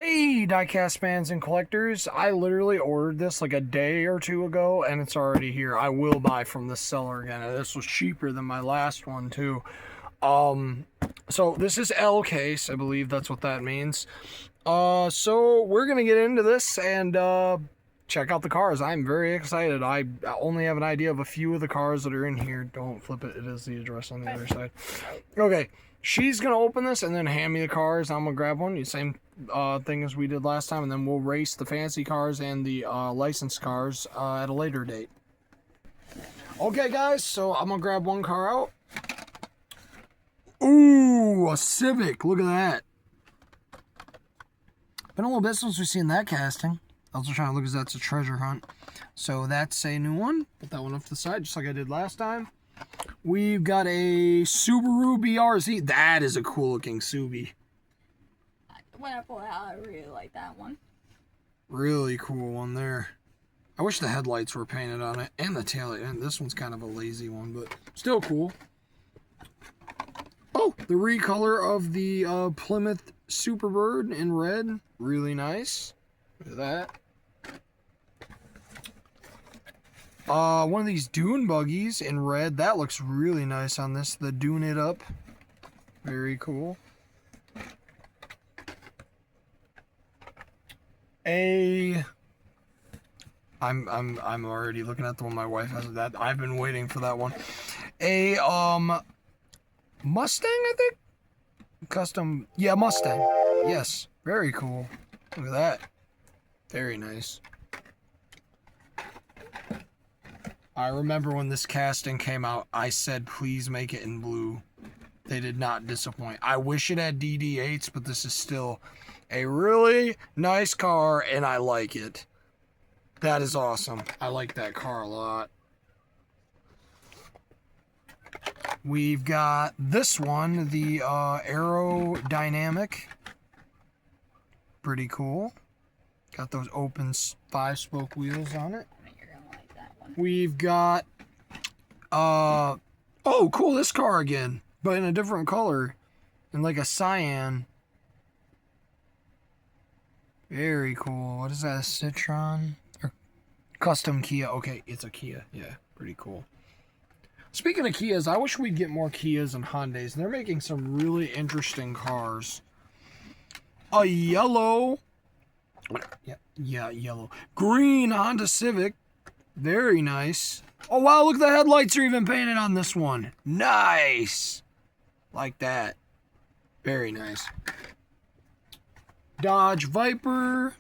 Hey, diecast fans and collectors. I literally ordered this like a day or two ago and it's already here. I will buy from this seller again. And this was cheaper than my last one too. So this is L case, I believe that's what that means. So we're gonna get into this and check out the cars. I'm very excited. I only have an idea of a few of the cars that are in here. Don't flip it, it is the address on the other side. Okay, she's gonna open this and then hand me the cars. I'm gonna grab one, the same thing as we did last time, and then we'll race the fancy cars and the licensed cars at a later date. Okay guys, so I'm gonna grab one car out. Ooh, a Civic, look at that. Been a little bit since we've seen that casting. Also trying to look as that's a treasure hunt. So that's a new one. Put that one off to the side, just like I did last time. We've got a Subaru BRZ. That is a cool looking Subi. When I pull it out, I really like that one. Really cool one there. I wish the headlights were painted on it and the taillight. And this one's kind of a lazy one, but still cool. Oh, the recolor of the Plymouth Superbird in red. Really nice. Look at that. One of these dune buggies in red. That looks really nice on this. The Dune It Up. Very cool. I'm already looking at the one my wife has. That I've been waiting for that one. A Mustang, I think. Custom, yeah, Mustang. Yes, very cool. Look at that. Very nice. I remember when this casting came out, I said, please make it in blue. They did not disappoint. I wish it had DD8s, but this is still a really nice car, and I like it. That is awesome. I like that car a lot. We've got this one, the Aerodynamic. Pretty cool. Got those open 5-spoke wheels on it. You're gonna like that one. We've got, oh, cool, this car again, but in a different color, in like a cyan. Very cool. What is that, a Citroen? Or custom Kia. Okay, it's a Kia. Yeah, pretty cool. Speaking of Kias, I wish we'd get more Kias and Hyundais. They're making some really interesting cars. A yellow. Yeah, yellow. Green Honda Civic. Very nice. Oh, wow, look, the headlights are even painted on this one. Nice. Like that. Very nice. Dodge Viper.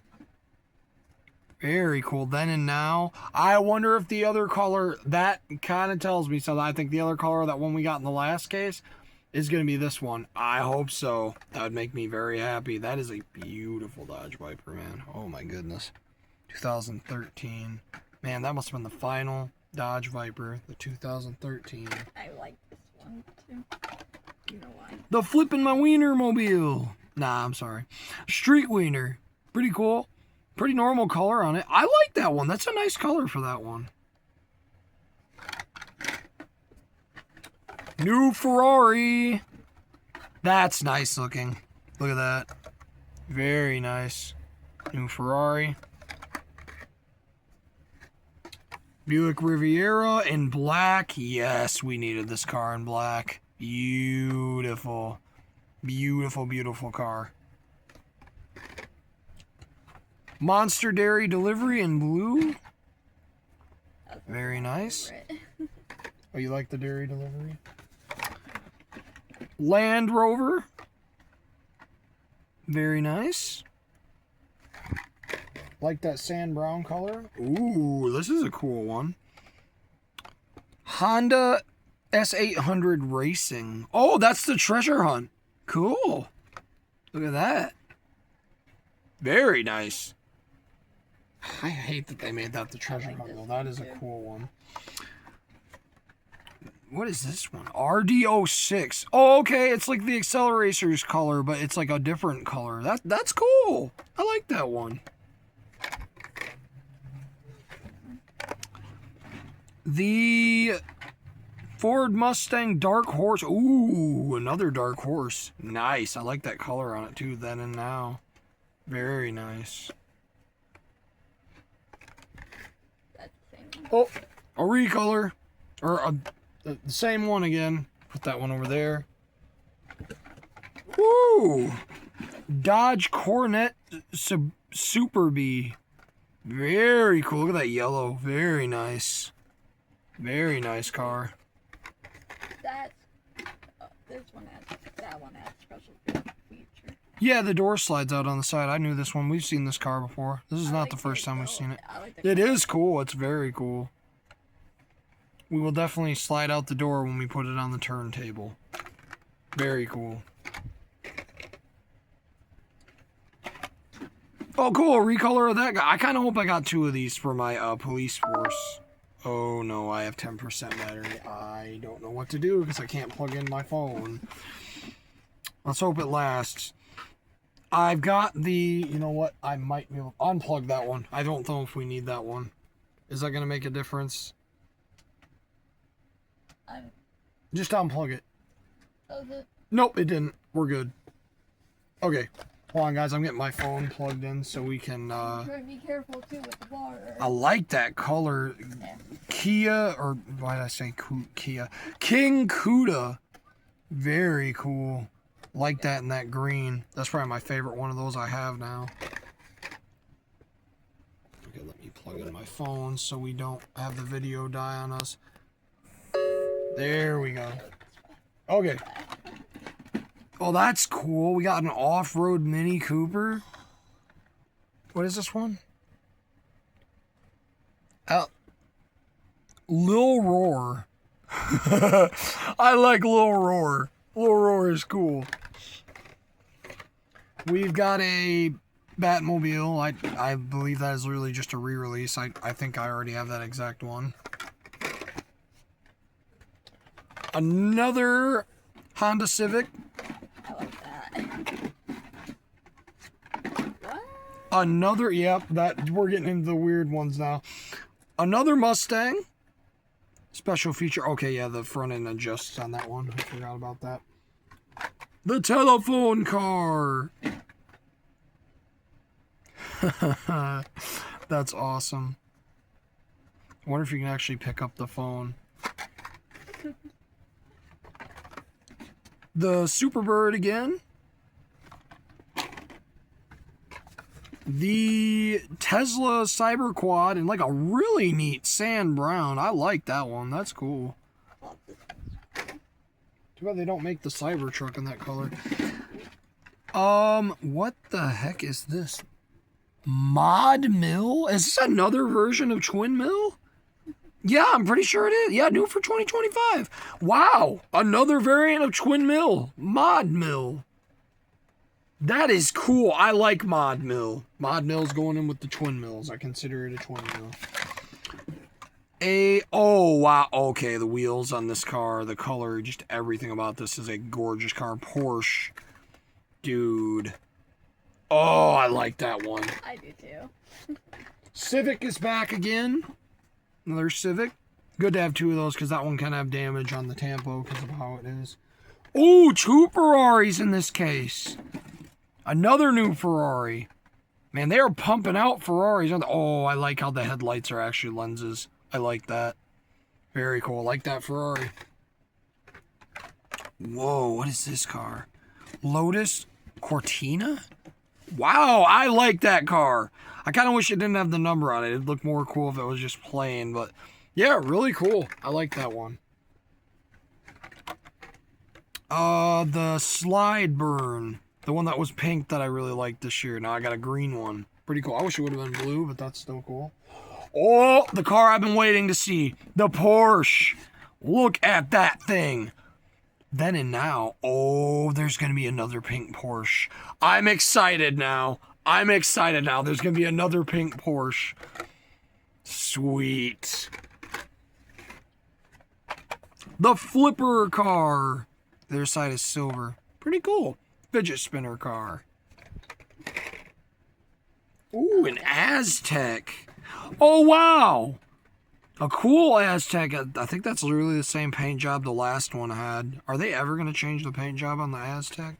Very cool. Then and now. I wonder if the other color, that kind of tells me something. I think the other color, that one we got in the last case, is going to be this one. I hope so. That would make me very happy. That is a beautiful Dodge Viper, man. Oh my goodness. 2013. Man, that must have been the final Dodge Viper, the 2013. I like this one too. You know why? The Flippin' My Wiener Mobile. Nah, I'm sorry. Street Wiener. Pretty cool. Pretty normal color on it. I like that one. That's a nice color for that one. New Ferrari. That's nice looking. Look at that. Very nice. New Ferrari. Buick Riviera in black. Yes, we needed this car in black. Beautiful. Beautiful, beautiful car. Monster Dairy Delivery in blue. Very nice. Oh, you like the Dairy Delivery? Land Rover. Very nice. Like that sand brown color. Ooh, this is a cool one. Honda S800 Racing. Oh, that's the treasure hunt. Cool. Look at that. Very nice. I hate that they made that the treasure hunt, though. That is a cool one. What is this one? RD06. Oh, okay. It's like the Accelerator's color, but it's like a different color. That's cool. I like that one. The Ford Mustang Dark Horse. Ooh, another Dark Horse. Nice. I like that color on it, too, then and now. Very nice. That's the same one. Oh, a recolor. Or the same one again. Put that one over there. Woo! Dodge Coronet Super Bee. Very cool. Look at that yellow. Very nice. Very nice car. That's this one has that one has special feature. Yeah, the door slides out on the side. I knew this one. We've seen this car before. This is not the first time we've seen it. It is cool. It's very cool. We will definitely slide out the door when we put it on the turntable. Very cool. Oh, cool. A recolor of that guy. I kind of hope I got 2 of these for my police force. Oh, no. I have 10% battery. I don't know what to do because I can't plug in my phone. Let's hope it lasts. I've got the... You know what? I might be able to unplug that one. I don't know if we need that one. Is that going to make a difference? Just unplug it. Does it? Nope, it didn't. We're good. Okay. Hold on, guys. I'm getting my phone plugged in so we can... Try to be careful, too, with the water. I like that color. Kia, or why did I say Kia? King Cuda. Very cool. Like that in that green. That's probably my favorite one of those I have now. Okay, let me plug in my phone so we don't have the video die on us. There we go. Okay. Oh, that's cool. We got an off-road Mini Cooper. What is this one? Lil Roar. I like Lil Roar. Lil Roar is cool. We've got a Batmobile. I believe that is really just a re-release. I think I already have that exact one. Another Honda Civic. I like that. What? Another, yep, that we're getting into the weird ones now. Another Mustang. Special feature. Okay, yeah, the front end adjusts on that one. I forgot about that. The telephone car. That's awesome. I wonder if you can actually pick up the phone. The Superbird again. The Tesla Cyber Quad in like a really neat sand brown. I like that one. That's cool. Too bad they don't make the Cybertruck in that color. What the heck is this? Mod Mill? Is this another version of Twin Mill? Yeah, I'm pretty sure it is. Yeah, new for 2025. Wow, another variant of Twin Mill. Mod Mill. That is cool. I like Mod Mill. Mod Mill's going in with the Twin Mills. I consider it a Twin Mill. Oh, wow. Okay, the wheels on this car, the color, just everything about this is a gorgeous car. Porsche. Dude. Oh, I like that one. I do too. Civic is back again. Another Civic. Good to have 2 of those because that one can have damage on the Tampo because of how it is. Oh, 2 Ferraris in this case. Another new Ferrari. Man, they are pumping out Ferraris. Oh, I like how the headlights are actually lenses. I like that. Very cool. I like that Ferrari. Whoa, what is this car? Lotus Cortina? Wow, I like that car. I kind of wish it didn't have the number on it. It'd look more cool if it was just plain, but yeah, really cool. I like that one. The Slide Burn. The one that was pink that I really liked this year. Now I got a green one. Pretty cool. I wish it would have been blue, but that's still cool. Oh, the car I've been waiting to see. The Porsche. Look at that thing. Then and now. Oh, there's going to be another pink Porsche. I'm excited now. There's going to be another pink Porsche. Sweet. The Flipper car. The other side is silver. Pretty cool. Fidget spinner car. Ooh, an Aztec. Oh, wow. A cool Aztec. I think that's literally the same paint job the last one had. Are they ever going to change the paint job on the Aztec?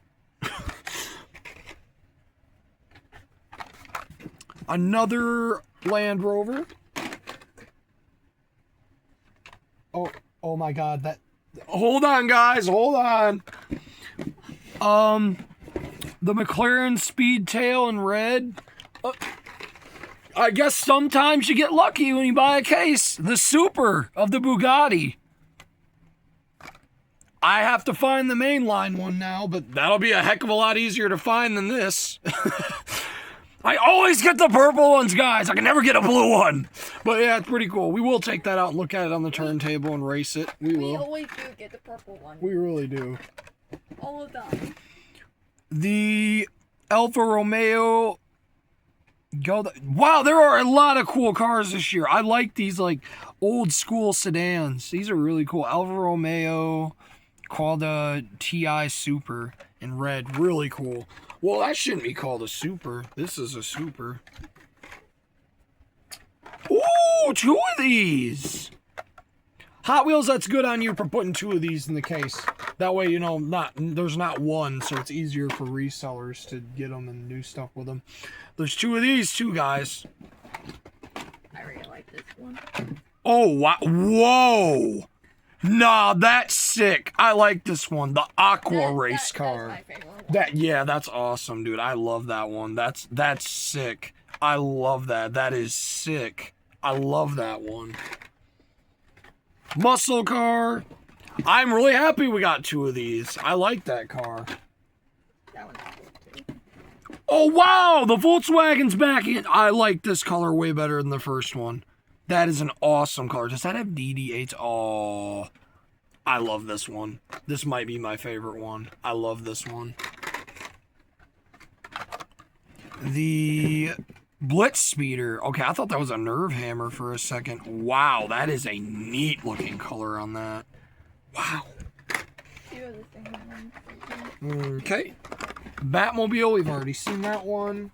Another Land Rover. Oh my God, that, hold on guys, hold on. The McLaren Speedtail in red. I guess sometimes you get lucky when you buy a case. The Super of the Bugatti. I have to find the mainline one now, but that'll be a heck of a lot easier to find than this. I always get the purple ones, guys. I can never get a blue one. But yeah, it's pretty cool. We will take that out and look at it on the turntable and race it. We We will. always do get the purple one. We really do. All the time. The Alfa Romeo. Wow, there are a lot of cool cars this year. I like these like old school sedans. These are really cool. Alfa Romeo called a TI Super in red. Really cool. Well, that shouldn't be called a Super. This is a Super. Ooh, 2 of these. Hot Wheels, that's good on you for putting 2 of these in the case. That way, you know, there's not one, so it's easier for resellers to get them and do stuff with them. There's 2 of these too, guys. I really like this one. Oh, wow. Whoa. Nah, that's sick. I like this one. The Aqua race car. That's my favorite one. Yeah, that's awesome, dude. I love that one. That's sick. I love that. That is sick. I love that one. Muscle car. I'm really happy we got 2 of these. I like that car. That one's cool too. Oh, wow. The Volkswagen's back in. I like this color way better than the first one. That is an awesome color. Does that have DD8s? Oh, I love this one. This might be my favorite one. I love this one. The Blitz Speeder. Okay, I thought that was a Nerve Hammer for a second. Wow, that is a neat looking color on that. Wow. 2 of the same ones. Okay. Batmobile, we've already seen that one.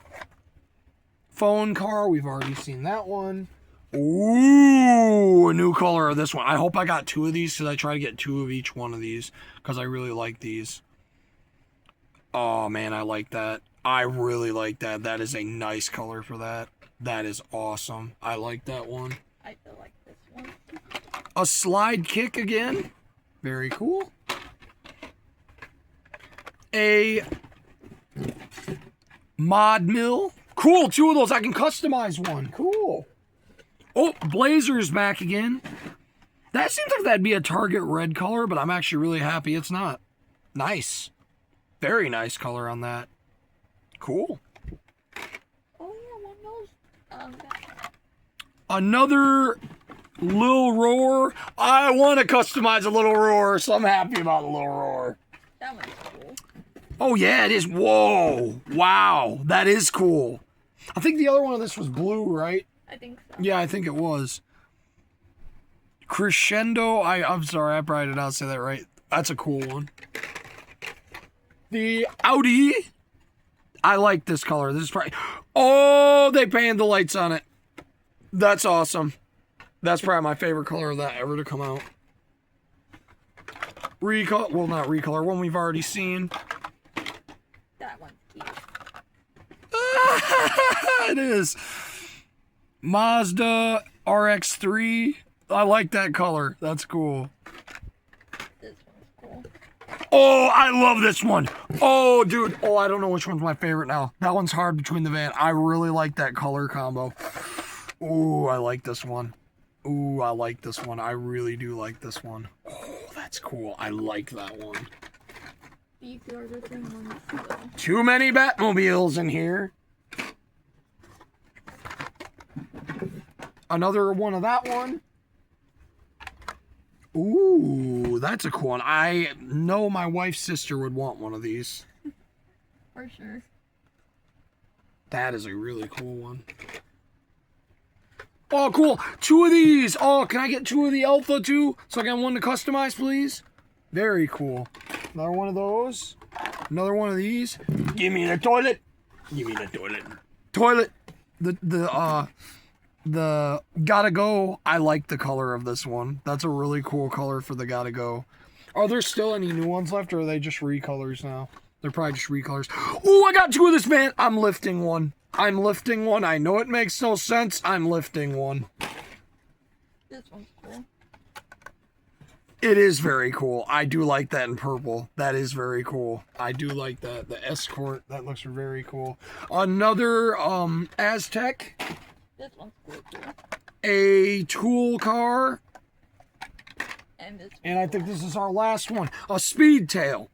Phone car, we've already seen that one. Ooh, a new color of this one. I hope I got 2 of these because I try to get 2 of each one of these because I really like these. Oh, man, I like that. I really like that. That is a nice color for that. That is awesome. I like that one. I feel like this one. A slide kick again. Very cool. A mod mill. Cool, 2 of those. I can customize one. Cool. Oh, Blazer's back again. That seems like that'd be a Target red color, but I'm actually really happy it's not. Nice. Very nice color on that. Cool. Oh yeah, one of those. Another Lil Roar. I want to customize a Little Roar, so I'm happy about a Little Roar. That one's cool. Oh yeah, it is. Whoa. Wow. That is cool. I think the other one of this was blue, right? I think so. Yeah, I think it was. Crescendo. I'm sorry, I probably did not say that right. That's a cool one. The Audi. I like this color. This is probably... Oh, they painted the lights on it. That's awesome. That's probably my favorite color of that ever to come out. Recolor. Well, not recolor. One we've already seen. That one's cute. It is. Mazda RX-3. I like that color. That's cool. This one's cool. Oh, I love this one. Oh, dude. Oh, I don't know which one's my favorite now. That one's hard between the van. I really like that color combo. Ooh, I like this one. Ooh, I like this one. I really do like this one. Oh, that's cool. I like that one. These are the same ones though. Too many Batmobiles in here. Another one of that one. Ooh, that's a cool one. I know my wife's sister would want one of these. For sure. That is a really cool one. Oh, cool. 2 of these. Oh, can I get 2 of the Alpha too? So I got one to customize, please? Very cool. Another one of those. Another one of these. Give me the toilet. Give me the toilet. Toilet. The Gotta Go. I like the color of this one. That's a really cool color for the Gotta Go. Are there still any new ones left, or are they just recolors now? They're probably just recolors. Oh, I got 2 of this, man. I'm lifting one. I'm lifting one. I know it makes no sense. I'm lifting one. This one's cool. It is very cool. I do like that in purple. That is very cool. I do like that. The Escort, that looks very cool. Another Aztec. This one's cool too. A tool car. And this. And I think this is our last one. A Speedtail.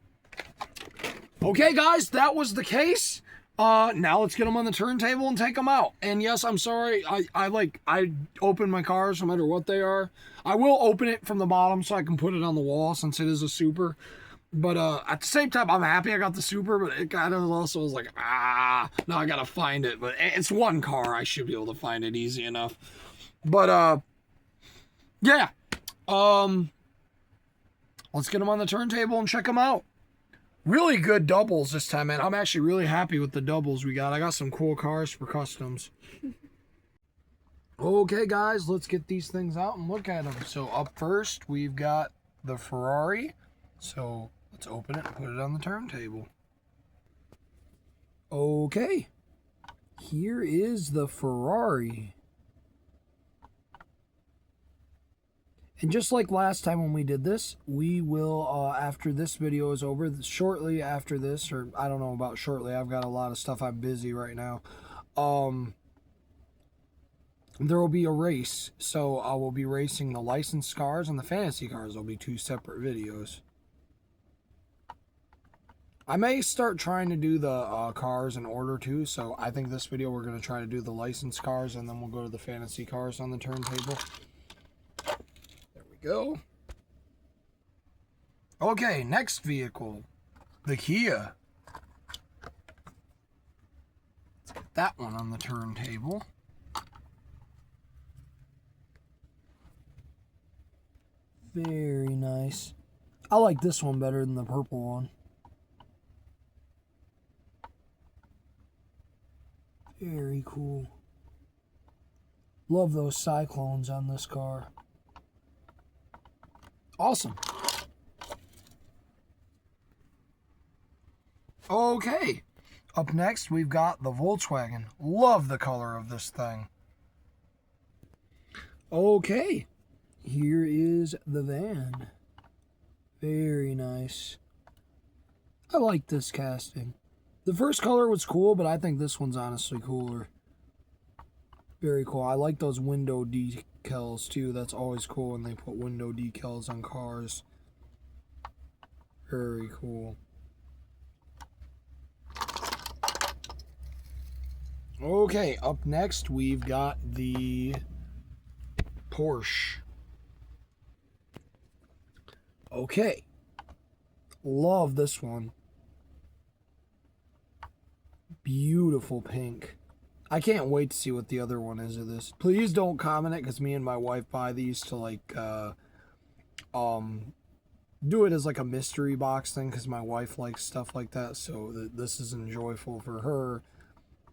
Okay, guys, that was the case. Now let's get them on the turntable and take them out. And yes, I'm sorry. I open my cars no matter what they are. I will open it from the bottom so I can put it on the wall since it is a Super. But at the same time, I'm happy I got the Super, but it kind of also was like, now I gotta find it. But it's one car. I should be able to find it easy enough. But yeah. Let's get them on the turntable and check them out. Really good doubles this time, man. I'm actually really happy with the doubles we got. I got some cool cars for customs. Okay, guys, let's get these things out and look at them. So up first, we've got the Ferrari. So let's open it and put it on the turntable. Okay, here is the Ferrari. And just like last time when we did this, we will, after this video is over, shortly after this, or I don't know about shortly, I've got a lot of stuff, I'm busy right now, there will be a race. So I will be racing the licensed cars and the fantasy cars. There'll be two separate videos. I may start trying to do the cars in order too, so I think this video we're going to try to do the licensed cars, and then we'll go to the fantasy cars on the turntable. Go. Okay, next vehicle, the Kia. Let's get that one on the turntable. Very nice. I like this one better than the purple one. Very cool. Love those cyclones on this car. Awesome. Okay. Up next, we've got the Volkswagen. Love the color of this thing. Okay. Here is the van. Very nice. I like this casting. The first color was cool, but I think this one's honestly cooler. Very cool. I like those window decals too. That's always cool when they put window decals on cars. Very cool. Okay, up next we've got the Porsche. Okay. Love this one. Beautiful pink. I can't wait to see what the other one is of this. Please don't comment it, because me and my wife buy these to like do it as like a mystery box thing, because my wife likes stuff like that. So this is enjoyable for her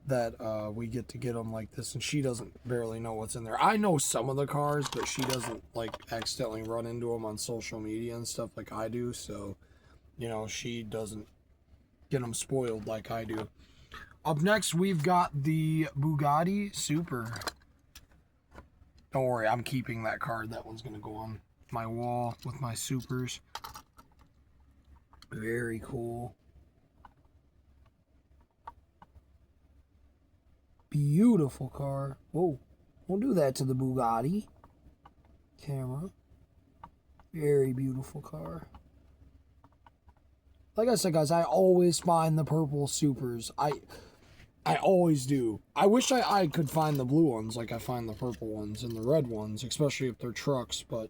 that we get them like this, and she doesn't barely know what's in there. I know some of the cars, but she doesn't like accidentally run into them on social media and stuff like I do. So, you know, she doesn't get them spoiled like I do. Up next, we've got the Bugatti Super. Don't worry, I'm keeping that card. That one's going to go on my wall with my Supers. Very cool. Beautiful car. Whoa, don't do that to the Bugatti. Camera. Very beautiful car. Like I said, guys, I always find the purple Supers. I always do. I wish I could find the blue ones like I find the purple ones and the red ones, especially if they're trucks, but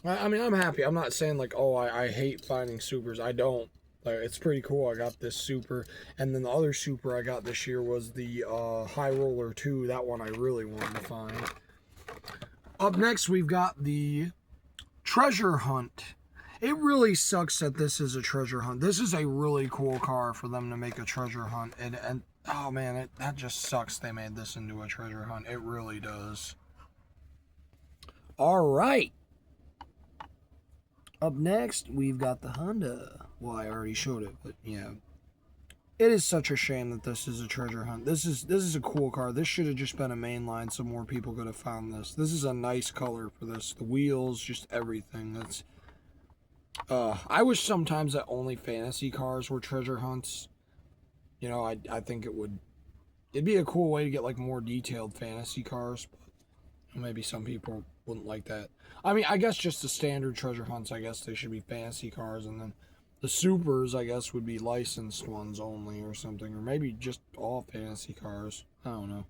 I mean, I'm happy. I'm not saying like, oh, I hate finding Supers. I don't. Like, it's pretty cool. I got this Super, and then the other Super I got this year was the High Roller 2. That one I really wanted to find. Up next, we've got the Treasure Hunt. It really sucks that this is a treasure hunt. This is a really cool car for them to make a treasure hunt. And oh man, that just sucks they made this into a treasure hunt. It really does. All right. Up next, we've got the Honda. Well, I already showed it, but yeah. It is such a shame that this is a treasure hunt. This is a cool car. This should have just been a mainline so more people could have found this. This is a nice color for this. The wheels, just everything. That's I wish sometimes that only fantasy cars were treasure hunts. You know, I think it'd be a cool way to get like more detailed fantasy cars, but maybe some people wouldn't like that. I mean, I guess just the standard treasure hunts, I guess they should be fantasy cars, and then the supers, I guess, would be licensed ones only or something, or maybe just all fantasy cars. I don't know.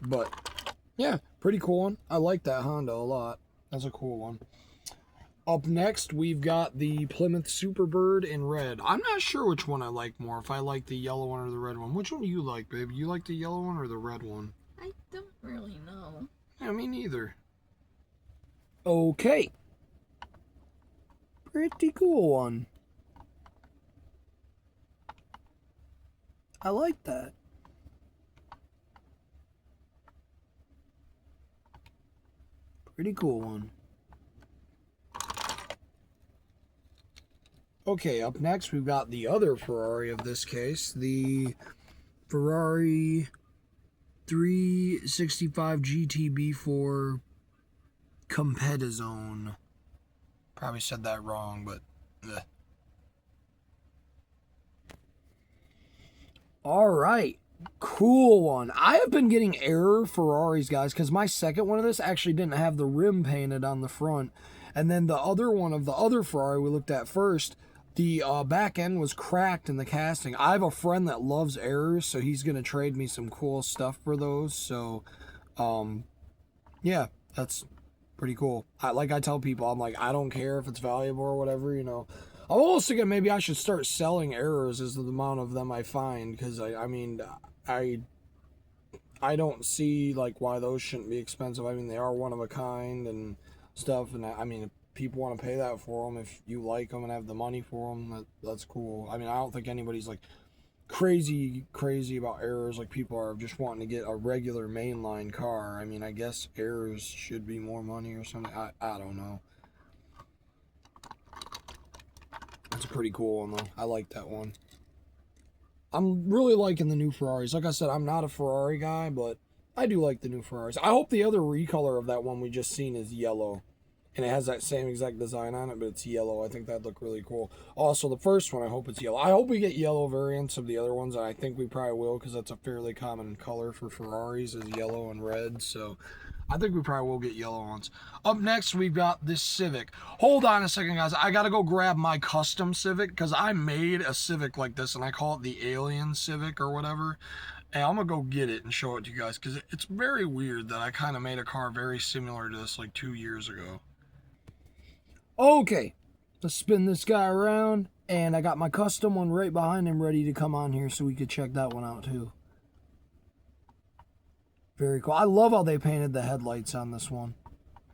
But, yeah, pretty cool one. I like that Honda a lot. That's a cool one. Up next, we've got the Plymouth Superbird in red. I'm not sure which one I like more, if I like the yellow one or the red one. Which one do you like, babe? You like the yellow one or the red one? I don't really know. Yeah, me neither. Okay. Pretty cool one. I like that. Pretty cool one. Okay, up next we've got the other Ferrari of this case, the Ferrari 365 GTB4 Competizione. Probably said that wrong, but ugh. All right, cool one. I have been getting error Ferraris, guys, because my second one of this actually didn't have the rim painted on the front. And then the other one of the other Ferrari we looked at first, the back end was cracked in the casting. I have a friend that loves errors, so he's going to trade me some cool stuff for those. So, yeah, that's pretty cool. Like I tell people, I'm like, I don't care if it's valuable or whatever, you know. I'm almost thinking maybe I should start selling errors as the amount of them I find, because I mean, I don't see like why those shouldn't be expensive. I mean, they are one of a kind and stuff, and I mean, if people want to pay that for them, if you like them and have the money for them, that's cool. I mean, I don't think anybody's like crazy about errors like people are just wanting to get a regular mainline car. I mean, I guess errors should be more money or something. I don't know. That's a pretty cool one, though. I like that one. I'm really liking the new Ferraris. Like I said, I'm not a Ferrari guy, but I do like the new Ferraris. I hope the other recolor of that one we just seen is yellow. And it has that same exact design on it, but it's yellow. I think that'd look really cool. Also, the first one, I hope it's yellow. I hope we get yellow variants of the other ones, and I think we probably will, because that's a fairly common color for Ferraris, is yellow and red. So I think we probably will get yellow ones. Up next, we've got this Civic. Hold on a second, guys. I got to go grab my custom Civic, because I made a Civic like this, and I call it the Alien Civic or whatever. And I'm going to go get it and show it to you guys, because it's very weird that I kind of made a car very similar to this like 2 years ago. Okay, let's spin this guy around, and I got my custom one right behind him ready to come on here so we could check that one out too. Very cool. I love how they painted the headlights on this one.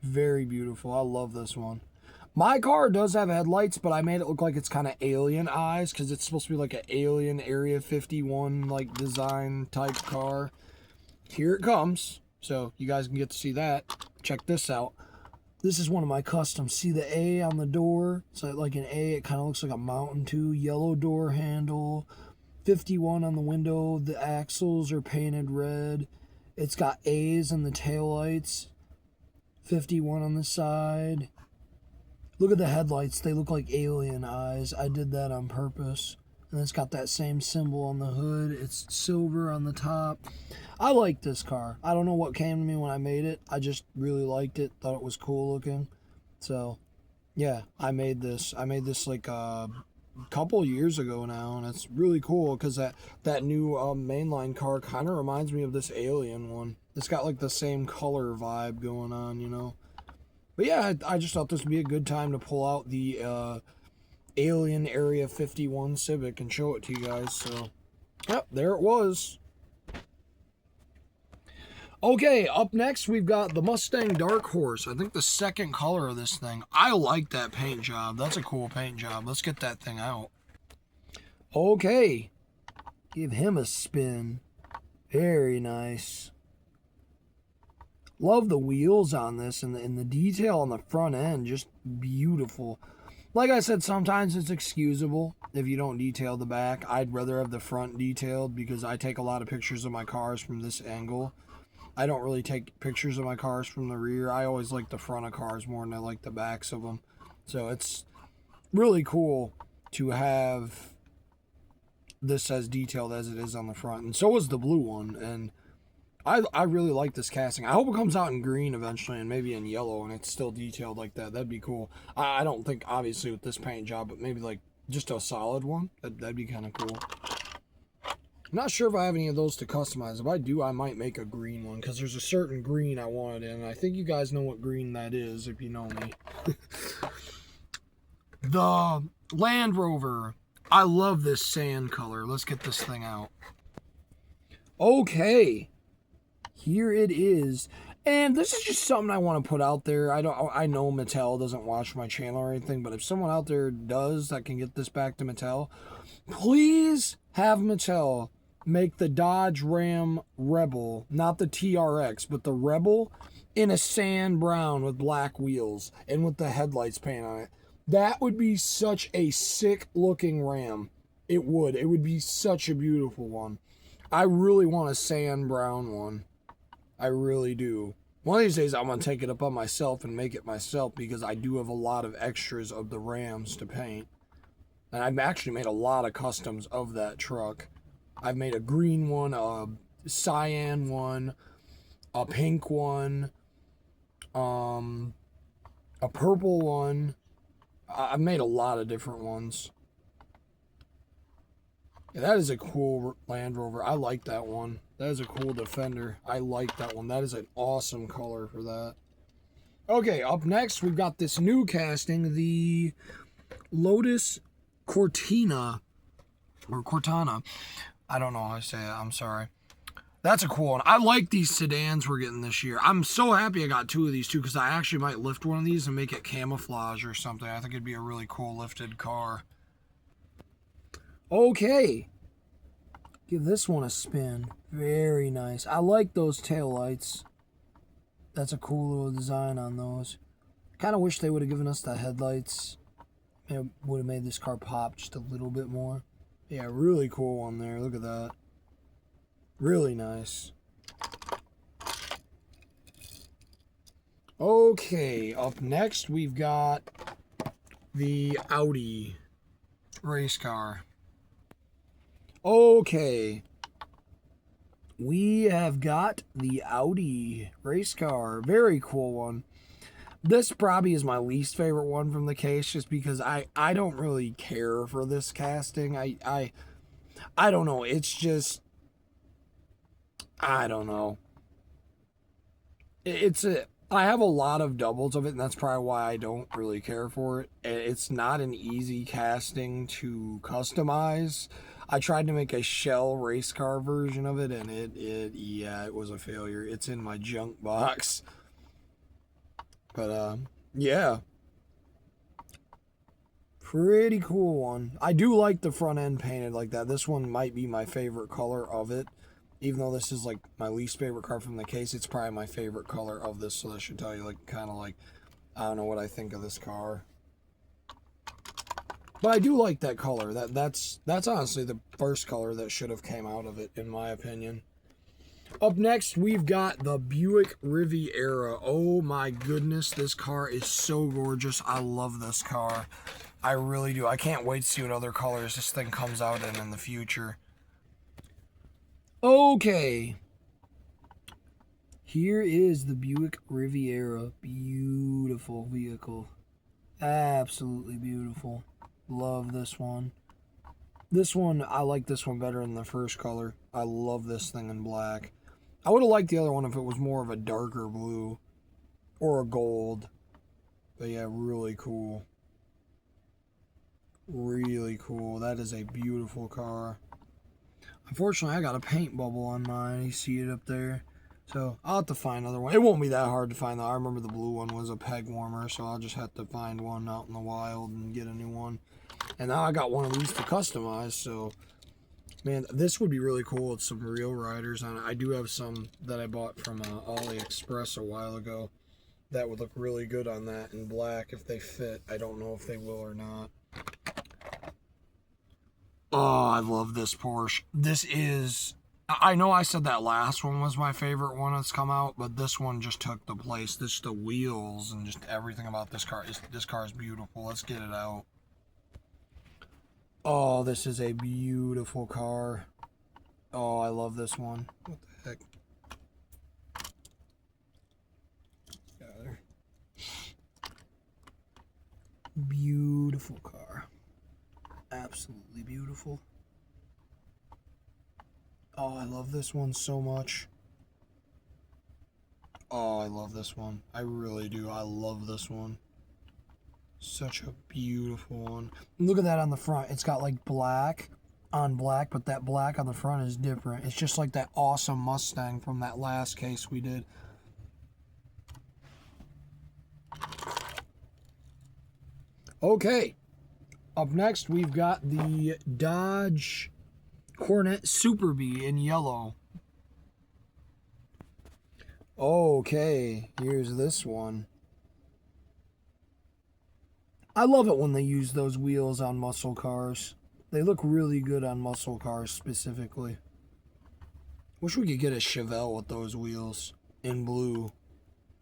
Very beautiful. I love this one. My car does have headlights, but I made it look like it's kind of alien eyes, because it's supposed to be like an alien Area 51 like design type car. Here it comes, so you guys can get to see that. Check this out. This is one of my customs. See the A on the door? It's like an A. It kind of looks like a mountain too. Yellow door handle. 51 on the window. The axles are painted red. It's got A's in the taillights. 51 on the side. Look at the headlights. They look like alien eyes. I did that on purpose. And it's got that same symbol on the hood. It's silver on the top. I like this car. I don't know what came to me when I made it. I just really liked it. Thought it was cool looking. So, yeah, I made this. I made this like a couple years ago now. And it's really cool because that new mainline car kind of reminds me of this Alien one. It's got like the same color vibe going on, you know. But yeah, I just thought this would be a good time to pull out the Alien Area 51 Civic and show it to you guys. So, yep, there it was. Okay, up next we've got the Mustang Dark Horse. I think the second color of this thing. I like that paint job. That's a cool paint job. Let's get that thing out. Okay, give him a spin. Very nice. Love the wheels on this, and the detail on the front end, just beautiful. Like I said, sometimes it's excusable if you don't detail the back. I'd rather have the front detailed because I take a lot of pictures of my cars from this angle. I don't really take pictures of my cars from the rear. I always like the front of cars more than I like the backs of them. So it's really cool to have this as detailed as it is on the front. And so is the blue one. And I really like this casting. I hope it comes out in green eventually and maybe in yellow and it's still detailed like that. That'd be cool. I don't think, obviously, with this paint job, but maybe like just a solid one. That'd be kind of cool. I'm not sure if I have any of those to customize. If I do, I might make a green one because there's a certain green I wanted in. And I think you guys know what green that is if you know me. The Land Rover. I love this sand color. Let's get this thing out. Okay. Here it is. And this is just something I want to put out there. I know Mattel doesn't watch my channel or anything, but if someone out there does that can get this back to Mattel, please have Mattel make the Dodge Ram Rebel, not the TRX, but the Rebel in a sand brown with black wheels and with the headlights paint on it. That would be such a sick looking Ram. It would. It would be such a beautiful one. I really want a sand brown one. I really do. One of these days I'm going to take it upon myself and make it myself because I do have a lot of extras of the Rams to paint. And I've actually made a lot of customs of that truck. I've made a green one, a cyan one, a pink one, a purple one. I've made a lot of different ones. Yeah, that is a cool Land Rover. I like that one. That is a cool Defender. I like that one. That is an awesome color for that. Okay, up next, we've got this new casting, the Lotus Cortina, or Cortana. I don't know how to say it. I'm sorry. That's a cool one. I like these sedans we're getting this year. I'm so happy I got two of these, too, because I actually might lift one of these and make it camouflage or something. I think it'd be a really cool lifted car. Okay. Give this one a spin. Very nice. I like those taillights. That's a cool little design on those. Kind of wish they would have given us the headlights. It would have made this car pop just a little bit more. Yeah, really cool one there. Look at that. Really nice. Okay, up next we've got the Audi race car. Okay, we have got the Audi race car. Very cool one. This probably is my least favorite one from the case just because I don't really care for this casting. I don't know. It's just, I don't know. I have a lot of doubles of it, and that's probably why I don't really care for it. It's not an easy casting to customize. I tried to make a shell race car version of it, and it was a failure. It's in my junk box. But, yeah. Pretty cool one. I do like the front end painted like that. This one might be my favorite color of it. Even though this is like my least favorite car from the case, it's probably my favorite color of this. So that should tell you, like, kind of like, I don't know what I think of this car. But I do like that color. That's honestly the first color that should have came out of it, in my opinion. Up next, we've got the Buick Riviera. Oh my goodness, this car is so gorgeous. I love this car. I really do. I can't wait to see what other colors this thing comes out in the future. Okay. Here is the Buick Riviera. Beautiful vehicle. Absolutely beautiful. Love this one. This one, I like this one better than the first color. I love this thing in black. I would have liked the other one if it was more of a darker blue or a gold. But yeah, really cool. Really cool. That is a beautiful car. Unfortunately, I got a paint bubble on mine. You see it up there. So I'll have to find another one. It won't be that hard to find though. I remember the blue one was a peg warmer, so I'll just have to find one out in the wild and get a new one. And now I got one of these to customize, so man, this would be really cool with some real riders on it. I do have some that I bought from AliExpress a while ago That would look really good on that in black if they fit. I don't know if they will or not. Oh, I love this Porsche. This is... I know I said that last one was my favorite one that's come out, but this one just took the place. The wheels and just everything about this car. This car is beautiful. Let's get it out. Oh, this is a beautiful car. Oh, I love this one. What the heck? Got her. Beautiful car. Absolutely beautiful. Oh, I love this one so much. Oh, I love this one. I really do. I love this one. Such a beautiful one. Look at that on the front. It's got like black on black, but that black on the front is different. It's just like that awesome Mustang from that last case we did. Okay. Up next, we've got the Dodge Coronet Super Bee in yellow. Okay, here's this one. I love it when they use those wheels on muscle cars. They look really good on muscle cars specifically. Wish we could get a Chevelle with those wheels in blue.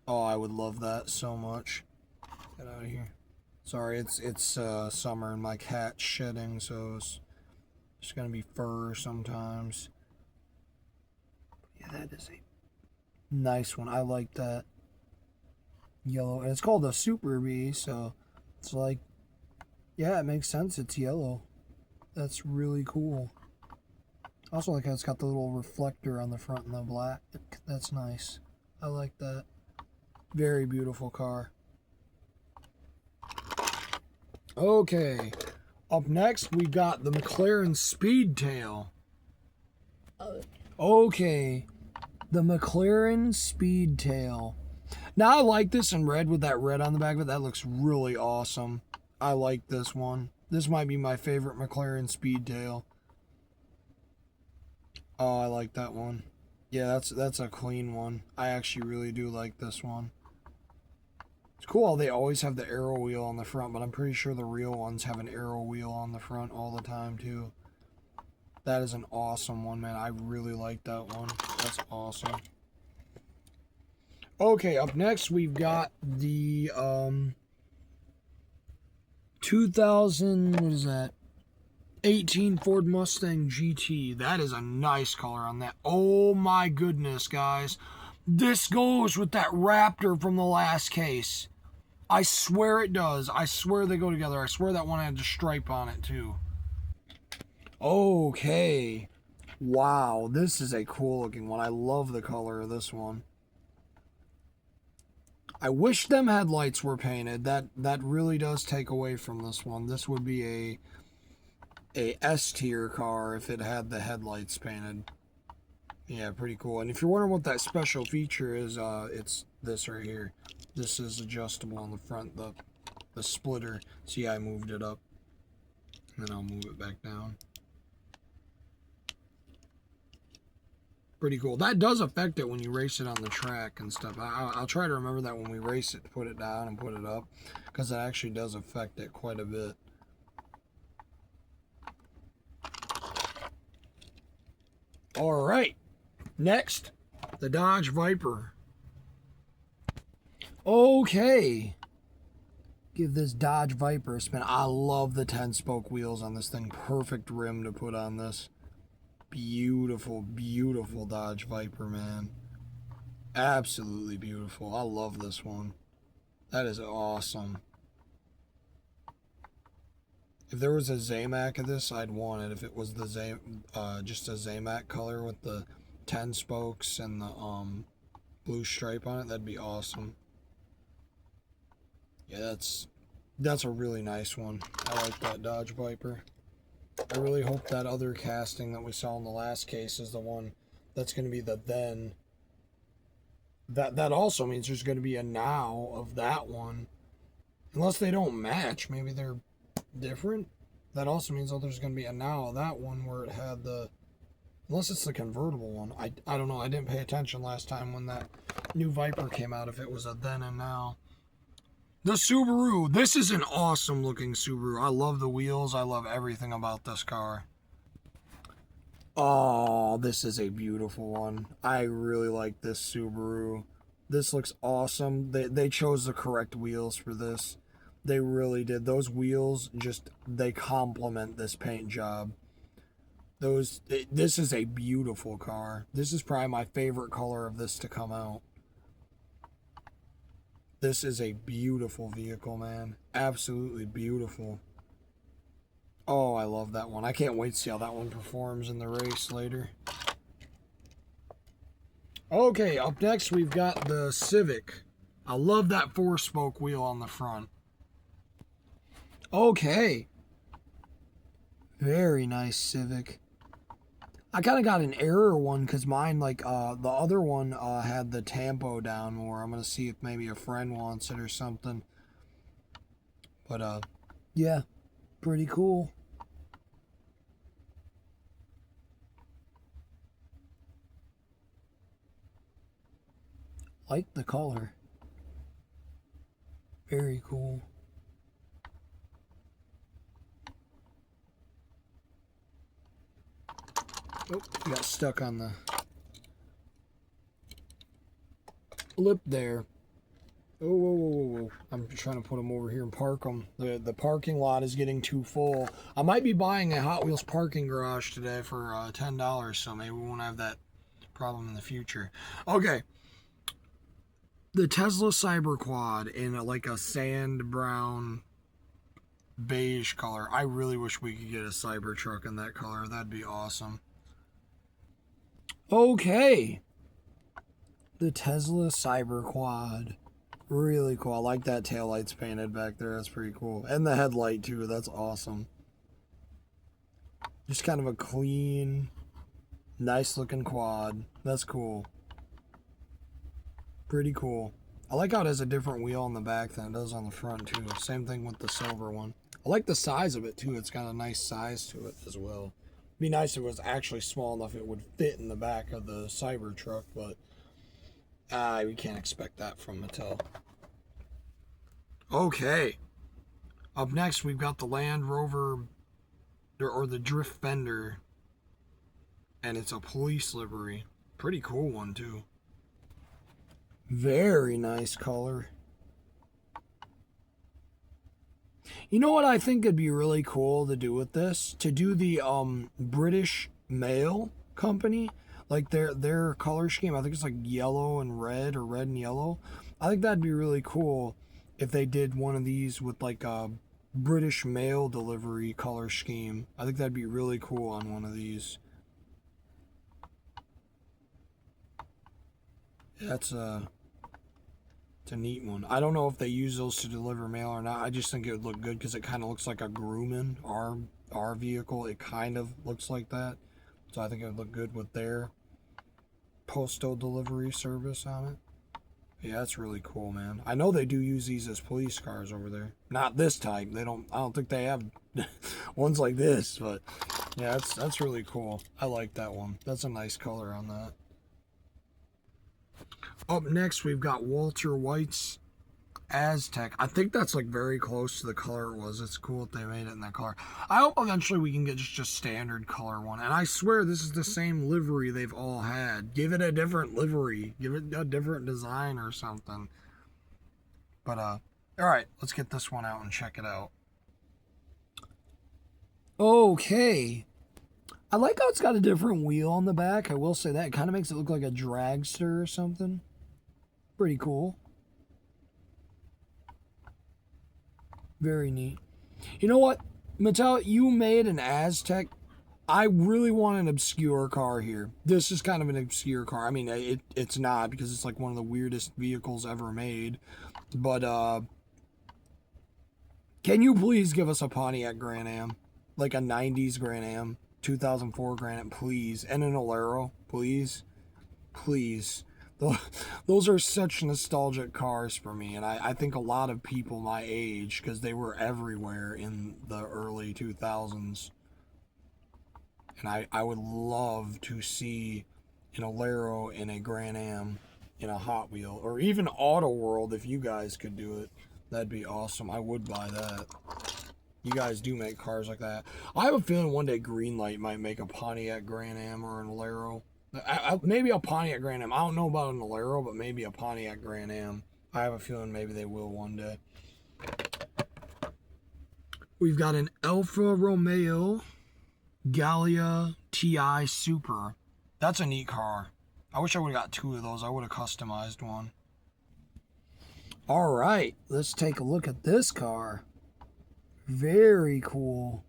Oh, I would love that so much. Get out of here. Sorry, it's summer and my cat's shedding, so it's just gonna be fur sometimes. Yeah, that is a nice one. I like that yellow, and it's called a Super Bee, so it's like, yeah, it makes sense. It's yellow. That's really cool. I also like how it's got the little reflector on the front and the black. That's nice. I like that. Very beautiful car. Okay, up next we got the McLaren Speedtail. Okay, the McLaren Speedtail. Now I like this in red with that red on the back of it. That looks really awesome. I like this one. This might be my favorite McLaren Speedtail. Oh, I like that one. Yeah, that's a clean one. I actually really do like this one. It's cool how they always have the arrow wheel on the front, but I'm pretty sure the real ones have an arrow wheel on the front all the time too. That is an awesome one, man. I really like that one. That's awesome. Okay, up next we've got the 2000, what is that? 18 Ford Mustang GT. That is a nice color on that. Oh my goodness, guys. This goes with that Raptor from the last case. I swear it does. I swear they go together. I swear that one had the stripe on it too. Okay. Wow, this is a cool looking one. I love the color of this one. I wish them headlights were painted. That really does take away from this one. This would be a S tier car if it had the headlights painted. Yeah, pretty cool. And if you're wondering what that special feature is, it's this right here. This is adjustable on the front, the splitter. See, I moved it up. And then I'll move it back down. Pretty cool. That does affect it when you race it on the track and stuff. I'll try to remember that when we race it, to put it down and put it up, because it actually does affect it quite a bit. All right. Next, the Dodge Viper. Okay. Give this Dodge Viper a spin. I love the 10-spoke wheels on this thing. Perfect rim to put on this. Beautiful, beautiful Dodge Viper, man. Absolutely beautiful. I love this one. That is awesome. If there was a Zamac of this, I'd want it. If it was the just a Zamac color with the 10 spokes and the blue stripe on it, that'd be awesome. Yeah, that's a really nice one. I like that Dodge Viper. I really hope that other casting that we saw in the last case is the one that's going to be the then. That also means there's going to be a now of that one. Unless they don't match, maybe they're different. That also means there's going to be a now of that one where it had the Unless it's the convertible one. I don't know. I didn't pay attention last time when that new Viper came out, if it was a then and now. The Subaru. This is an awesome looking Subaru. I love the wheels. I love everything about this car. Oh, this is a beautiful one. I really like this Subaru. This looks awesome. They chose the correct wheels for this. They really did. Those wheels just, they complement this paint job. This is a beautiful car. This is probably my favorite color of this to come out. This is a beautiful vehicle, man. Absolutely beautiful. Oh, I love that one. I can't wait to see how that one performs in the race later. Okay, up next we've got the Civic. I love that 4-spoke wheel on the front. Okay. Very nice Civic. I kind of got an error one because mine, like, the other one had the tampo down more. I'm going to see if maybe a friend wants it or something. But, yeah, pretty cool. Like the color. Very cool. Oh, got stuck on the lip there. Oh, whoa, whoa, whoa, whoa. I'm trying to put them over here and park them. The parking lot is getting too full. I might be buying a Hot Wheels parking garage today for $10, so maybe we won't have that problem in the future. Okay. The Tesla Cyberquad in like a sand brown beige color. I really wish we could get a Cybertruck in that color. That'd be awesome. Okay. The Tesla Cyberquad. Really cool. I like that taillights painted back there. That's pretty cool. And the headlight too. That's awesome. Just kind of a clean, nice looking quad. That's cool. Pretty cool. I like how it has a different wheel on the back than it does on the front too. Same thing with the silver one. I like the size of it too. It's got a nice size to it as well. Be nice if it was actually small enough it would fit in the back of the Cybertruck, but we can't expect that from Mattel. Okay. Up next, we've got the Land Rover, or the Drift Fender, and it's a police livery. Pretty cool one too. Very nice color. You know what I think would be really cool to do with this? To do the British Mail Company, like their color scheme. I think it's like yellow and red, or red and yellow. I think that'd be really cool if they did one of these with like a British mail delivery color scheme. I think that'd be really cool on one of these. It's a neat one. I don't know if they use those to deliver mail or not. I just think it would look good because it kind of looks like a Grumman, our vehicle. It kind of looks like that. So I think it would look good with their postal delivery service on it. Yeah, that's really cool, man. I know they do use these as police cars over there. Not this type. I don't think they have ones like this, but yeah, that's really cool. I like that one. That's a nice color on that. Up next, we've got Walter White's Aztec. I think that's like very close to the color it was. It's cool that they made it in that color. I hope eventually we can get just a standard color one. And I swear this is the same livery they've all had. Give it a different livery. Give it a different design or something. But, alright, let's get this one out and check it out. Okay. I like how it's got a different wheel on the back. I will say that. It kind of makes it look like a dragster or something. Pretty cool. Very neat. You know what, Mattel, you made an Aztec. I really want an obscure car here. This is kind of an obscure car. I mean, it's not, because it's like one of the weirdest vehicles ever made. But, can you please give us a Pontiac Grand Am? Like a 90s Grand Am. 2004 Grand Am, please. And an Alero, please. Please. Those are such nostalgic cars for me, and I think a lot of people my age, because they were everywhere in the early 2000s. And I would love to see an Alero in a Grand Am in a Hot Wheel, or even Auto World if you guys could do it. That'd be awesome. I would buy that. You guys do make cars like that. I have a feeling one day Greenlight might make a Pontiac Grand Am or an Alero. Maybe a Pontiac Grand Am. I don't know about an Alero, but maybe a Pontiac Grand Am. I have a feeling maybe they will one day. We've got an Alfa Romeo Gallia TI Super. That's a neat car. I wish I would have got two of those. I would have customized one. All right, let's take a look at this car. Very cool.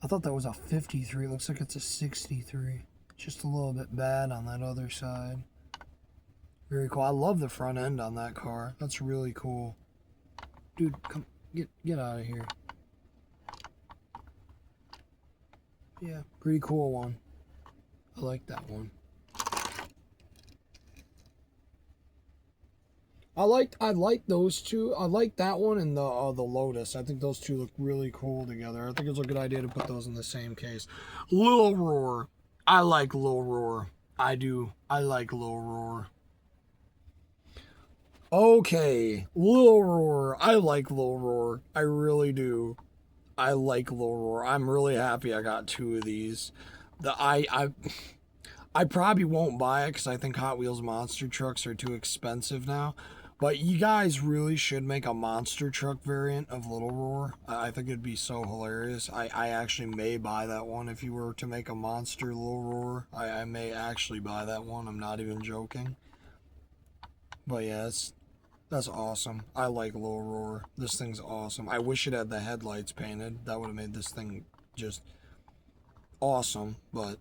I thought that was a 53. Looks like it's a 63. Just a little bit bad on that other side. Very cool. I love the front end on that car. That's really cool. Dude, come get out of here. Yeah, pretty cool one. I like that one. I like those two. I like that one and the Lotus. I think those two look really cool together. I think it's a good idea to put those in the same case. Lil Roar. I like Lil Roar. I do. I like Lil Roar. Okay, Lil Roar. I like Lil Roar. I really do. I like Lil Roar. I'm really happy I got two of these. I probably won't buy it because I think Hot Wheels monster trucks are too expensive now. But you guys really should make a monster truck variant of Little Roar. I think it'd be so hilarious. I actually may buy that one if you were to make a monster Little Roar. I may actually buy that one. I'm not even joking. But yeah, that's awesome. I like Little Roar. This thing's awesome. I wish it had the headlights painted. That would have made this thing just awesome. But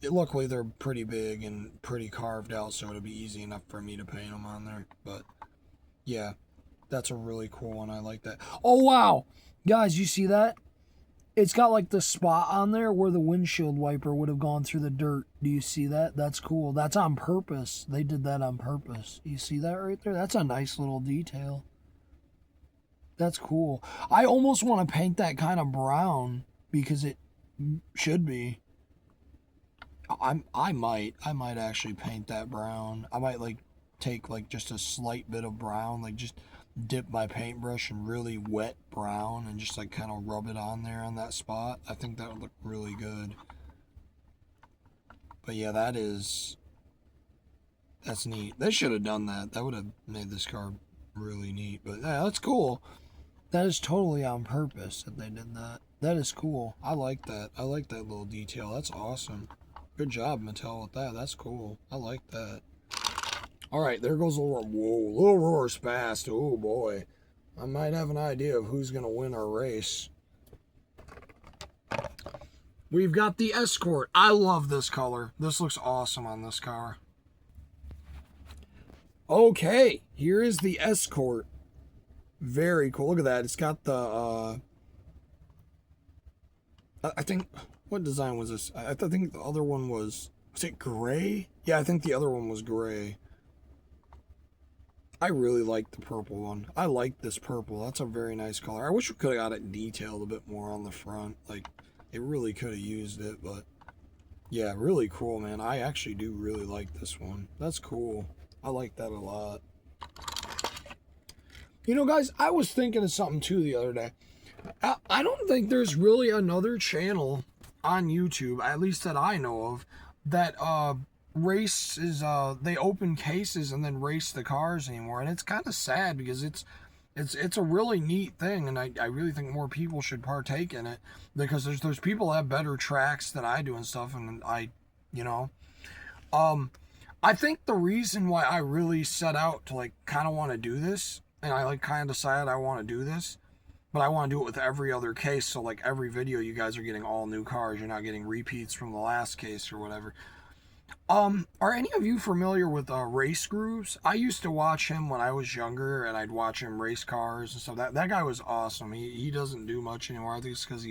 luckily they're pretty big and pretty carved out, so it'll be easy enough for me to paint them on there. But yeah, that's a really cool one. I like that. Oh wow, guys, you see that? It's got like the spot on there where the windshield wiper would have gone through the dirt. Do you see that? That's cool. That's on purpose. They did that on purpose. You see that right there? That's a nice little detail. That's cool. I almost want to paint that kind of brown because it should be. I might actually paint that brown. I might like take like just a slight bit of brown, like just dip my paintbrush in really wet brown and just like kind of rub it on there on that spot. I think that would look really good. But yeah, that's neat. They should have done that. That would have made this car really neat. But yeah, that's cool. That is totally on purpose that they did that. That is cool. I like that. I like that little detail. That's awesome. Good job, Mattel, with that. That's cool. I like that. All right, there goes Lil Roar. Whoa, Lil Roar's fast. Oh, boy. I might have an idea of who's going to win our race. We've got the Escort. I love this color. This looks awesome on this car. Okay, here is the Escort. Very cool. Look at that. It's got the, I think... What design was this? I think the other one was it gray? Yeah, I think the other one was gray. I really like the purple one. I like this purple. That's a very nice color. I wish we could have got it detailed a bit more on the front. Like, it really could have used it, but yeah, really cool, man. I actually do really like this one. That's cool. I like that a lot. You know, guys, I was thinking of something too the other day. I don't think there's really another channel on YouTube, at least that I know of, that races they open cases and then race the cars anymore. And it's kind of sad because it's a really neat thing, and I really think more people should partake in it, because there's people that have better tracks than I do and stuff, and I think the reason why I really set out to like kind of want to do this, and I like kind of decided I want to do this, but I want to do it with every other case. So like every video you guys are getting all new cars. You're not getting repeats from the last case or whatever. Are any of you familiar with Race Grooves? I used to watch him when I was younger, and I'd watch him race cars and stuff. That guy was awesome. He doesn't do much anymore. I think it's because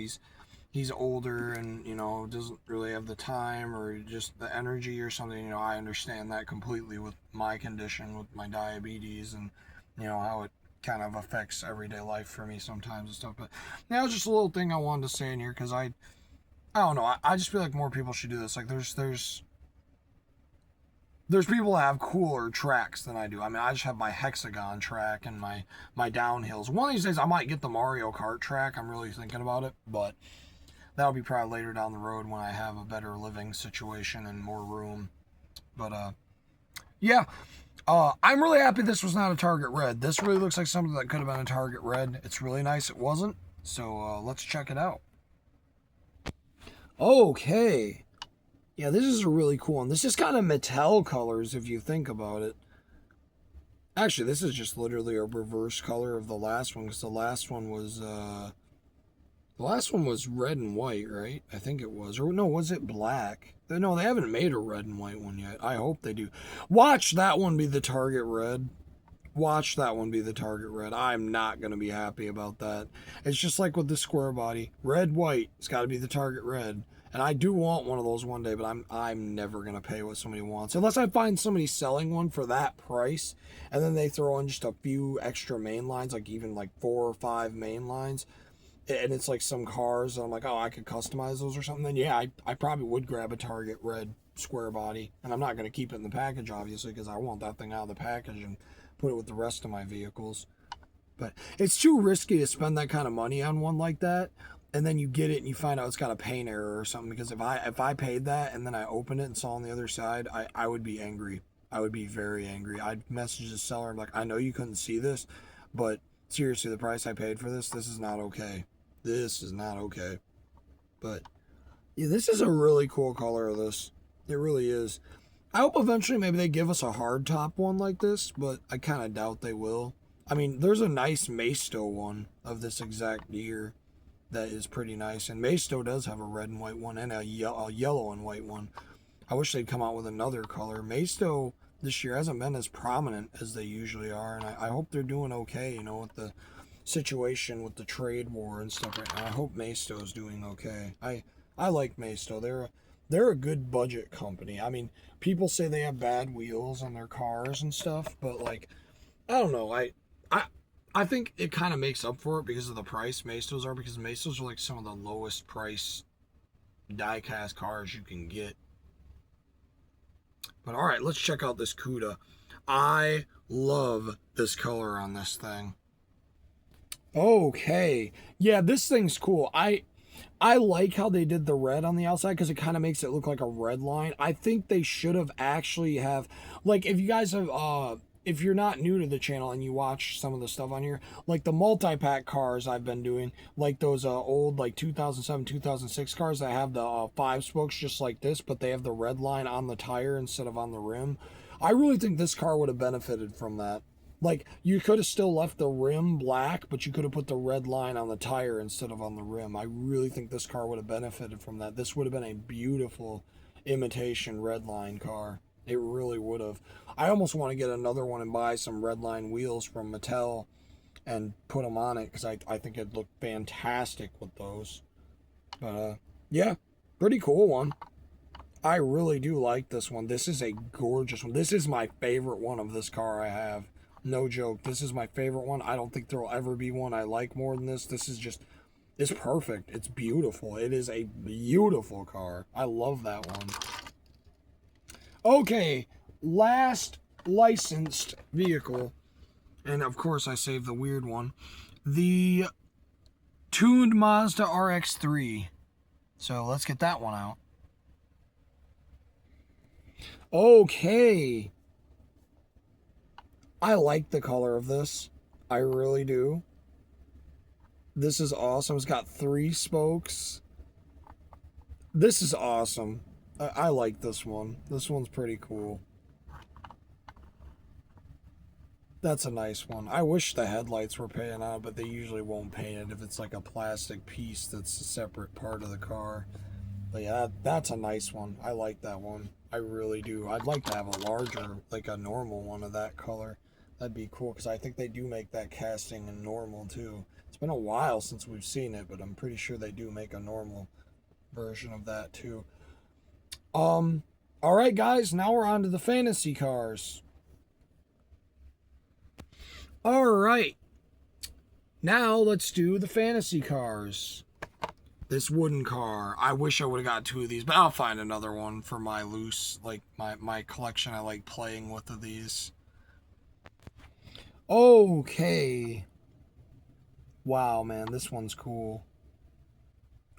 he's older and, doesn't really have the time or just the energy or something. I understand that completely with my condition, with my diabetes, and how kind of affects everyday life for me sometimes and stuff. But now just a little thing I wanted to say in here because I don't know. I just feel like more people should do this. Like there's people that have cooler tracks than I do. I mean, I just have my hexagon track and my downhills. One of these days I might get the Mario Kart track. I'm really thinking about it, but that'll be probably later down the road when I have a better living situation and more room. But yeah. I'm really happy this was not a Target Red. This really looks like something that could have been a Target Red. It's really nice it wasn't. So let's check it out. Okay. Yeah, this is a really cool one. This is kind of Mattel colors if you think about it. Actually, this is just literally a reverse color of the last one because the last one was red and white, right? I think it was. Or no, was it black? No, they haven't made a red and white one yet. I hope they do. Watch that one be the Target Red. Watch that one be the Target Red. I'm not going to be happy about that. It's just like with the square body. Red, white. It's got to be the Target Red. And I do want one of those one day, but I'm never going to pay what somebody wants. Unless I find somebody selling one for that price, and then they throw in just a few extra main lines, like even like 4 or 5 main lines, and it's like some cars, and I'm like, oh, I could customize those or something, then yeah, I probably would grab a Target Red square body. And I'm not going to keep it in the package, obviously, because I want that thing out of the package and put it with the rest of my vehicles. But it's too risky to spend that kind of money on one like that, and then you get it and you find out it's got a paint error or something. Because if I paid that and then I opened it and saw on the other side, I would be angry. I would be very angry. I'd message the seller. I'm like, I know you couldn't see this, but seriously, the price I paid for this is not okay. This is not okay. But yeah, this is a really cool color of this. It really is. I hope eventually maybe they give us a hard top one like this, but I kind of doubt they will. I mean, there's a nice Maisto one of this exact year that is pretty nice. And Maisto does have a red and white one and a yellow and white one. I wish they'd come out with another color. Maisto this year hasn't been as prominent as they usually are. And I hope they're doing okay, you know, with the situation with the trade war and stuff right now. I hope Maisto's doing okay. I like Maisto. They're a good budget company. I mean, people say they have bad wheels on their cars and stuff, but like, I don't know. I think it kind of makes up for it because of the price Maistos are, because Maistos are like some of the lowest price die-cast cars you can get. But all right, let's check out this Cuda. I love this color on this thing. Okay. Yeah, this thing's cool. I like how they did the red on the outside because it kind of makes it look like a red line. I think they should have actually have, like, if you guys have if you're not new to the channel and you watch some of the stuff on here, like the multi-pack cars I've been doing, like those old like 2007, 2006 cars that have the 5 spokes just like this, but they have the red line on the tire instead of on the rim. I really think this car would have benefited from that. Like, you could have still left the rim black, but you could have put the red line on the tire instead of on the rim. I really think this car would have benefited from that. This would have been a beautiful imitation red line car. It really would have. I almost want to get another one and buy some red line wheels from Mattel and put them on it because I think it'd look fantastic with those. But yeah, pretty cool one. I really do like this one. This is a gorgeous one. This is my favorite one of this car I have. No joke. This is my favorite one. I don't think there will ever be one I like more than this. This is just, it's perfect. It's beautiful. It is a beautiful car. I love that one. Okay, last licensed vehicle, and of course I saved the weird one, the tuned Mazda RX-3. So let's get that one out. Okay. I like the color of this. I really do. This is awesome. It's got 3 spokes. This is awesome. I like this one. This one's pretty cool. That's a nice one. I wish the headlights were painted on, but they usually won't paint it if it's like a plastic piece that's a separate part of the car. But yeah, that's a nice one. I like that one. I really do. I'd like to have a larger, like a normal one of that color. That'd be cool because I think they do make that casting in normal too. It's been a while since we've seen it, but I'm pretty sure they do make a normal version of that too. All right, guys, now we're on to the fantasy cars. All right, Now let's do the fantasy cars. This wooden car. I wish I would have got 2 of these, but I'll find another one for my loose, like my collection. I like playing with of these. Okay. Wow, man, this one's cool.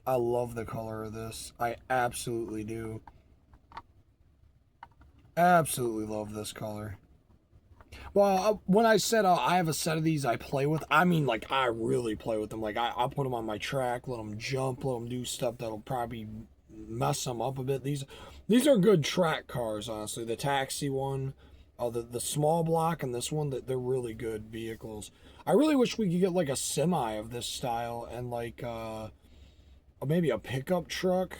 I love the color of this. I absolutely do. Absolutely love this color. Well, when I said I have a set of these I play with, I mean, like, I really play with them. Like, I'll put them on my track, let them jump, let them do stuff that'll probably mess them up a bit. These are good track cars, honestly. The taxi one, the small block, and this one, they're really good vehicles. I really wish we could get, like, a semi of this style and, like, maybe a pickup truck.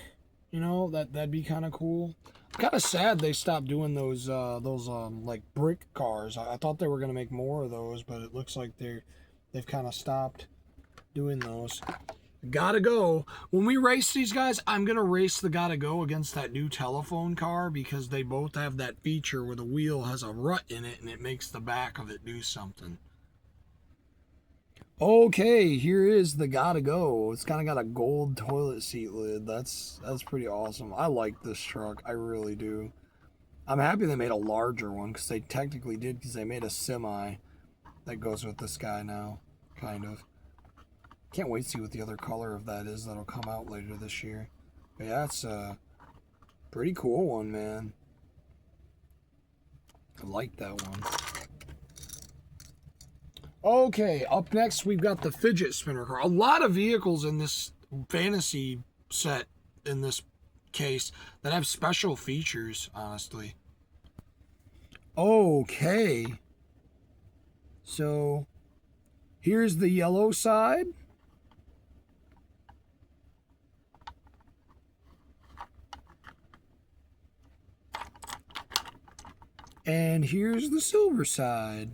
You know, that'd be kind of cool. Kind of sad they stopped doing those like brick cars. I thought they were gonna make more of those, but it looks like they've kind of stopped doing those. Gotta Go. When we race these guys, I'm gonna race the Gotta Go against that new telephone car because they both have that feature where the wheel has a rut in it and it makes the back of it do something. Okay, here is the Gotta Go. It's kind of got a gold toilet seat lid. That's pretty awesome. I like this truck. I really do. I'm happy they made a larger one because they technically did because they made a semi that goes with this guy now, kind of. Can't wait to see what the other color of that is that'll come out later this year. But yeah, it's a pretty cool one, man. I like that one. Okay, up next we've got the fidget spinner car. A lot of vehicles in this fantasy set, in this case, that have special features, honestly. Okay. So, here's the yellow side. And here's the silver side.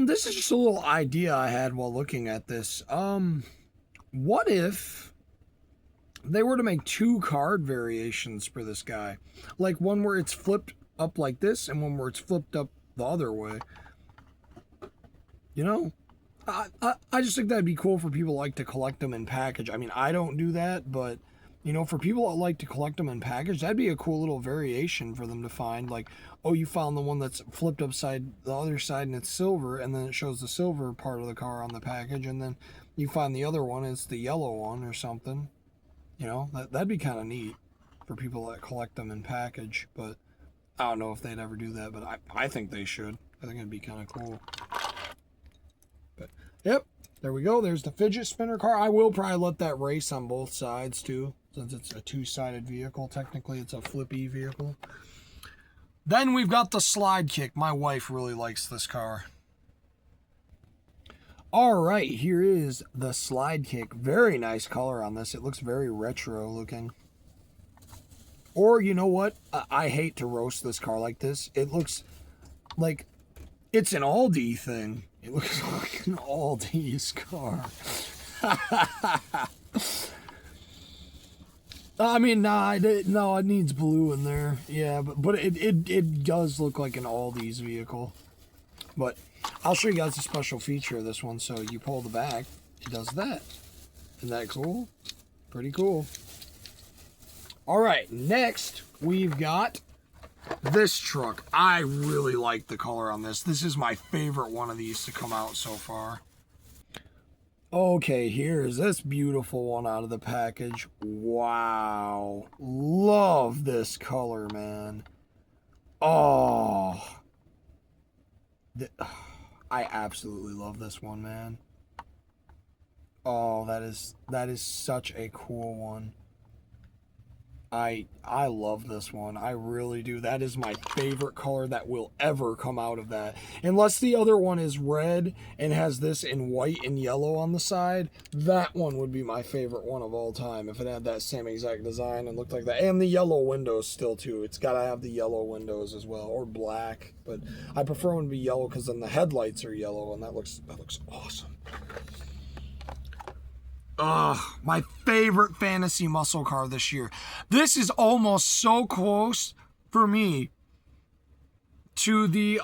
This is just a little idea I had while looking at this. What if they were to make 2 card variations for this guy? Like one where it's flipped up like this and one where it's flipped up the other way. You know? I just think that'd be cool for people who like to collect them in package. I mean, I don't do that, but you know, for people that like to collect them in package, that'd be a cool little variation for them to find. Like, oh, you found the one that's flipped upside the other side and it's silver, and then it shows the silver part of the car on the package, and then you find the other one, it's the yellow one or something. You know, that'd be kind of neat for people that collect them in package, but I don't know if they'd ever do that, but I think they should. I think it'd be kind of cool. But, yep, there we go. There's the fidget spinner car. I will probably let that race on both sides, too. Since it's a 2-sided vehicle, technically it's a flippy vehicle. Then we've got the slide kick. My wife really likes this car. All right, here is the slide kick. Very nice color on this. It looks very retro looking. Or you know what? I hate to roast this car like this. It looks like it's an Aldi thing. It looks like an Aldi's car. I mean, no, it needs blue in there. Yeah, but it does look like an Aldi's vehicle. But I'll show you guys a special feature of this one. So you pull the back, it does that. Isn't that cool? Pretty cool. All right, next we've got this truck. I really like the color on this. This is my favorite one of these to come out so far. Okay, here's this beautiful one out of the package. Wow. Love this color, man. Oh. I absolutely love this one, man. Oh, that is such a cool one. I love this one. I really do. That is my favorite color that will ever come out of that. Unless the other one is red and has this in white and yellow on the side, that one would be my favorite one of all time if it had that same exact design and looked like that. And the yellow windows still too. It's got to have the yellow windows as well, or black. But I prefer them to be yellow because then the headlights are yellow and that looks awesome. My favorite fantasy muscle car this year. This is almost so close for me to the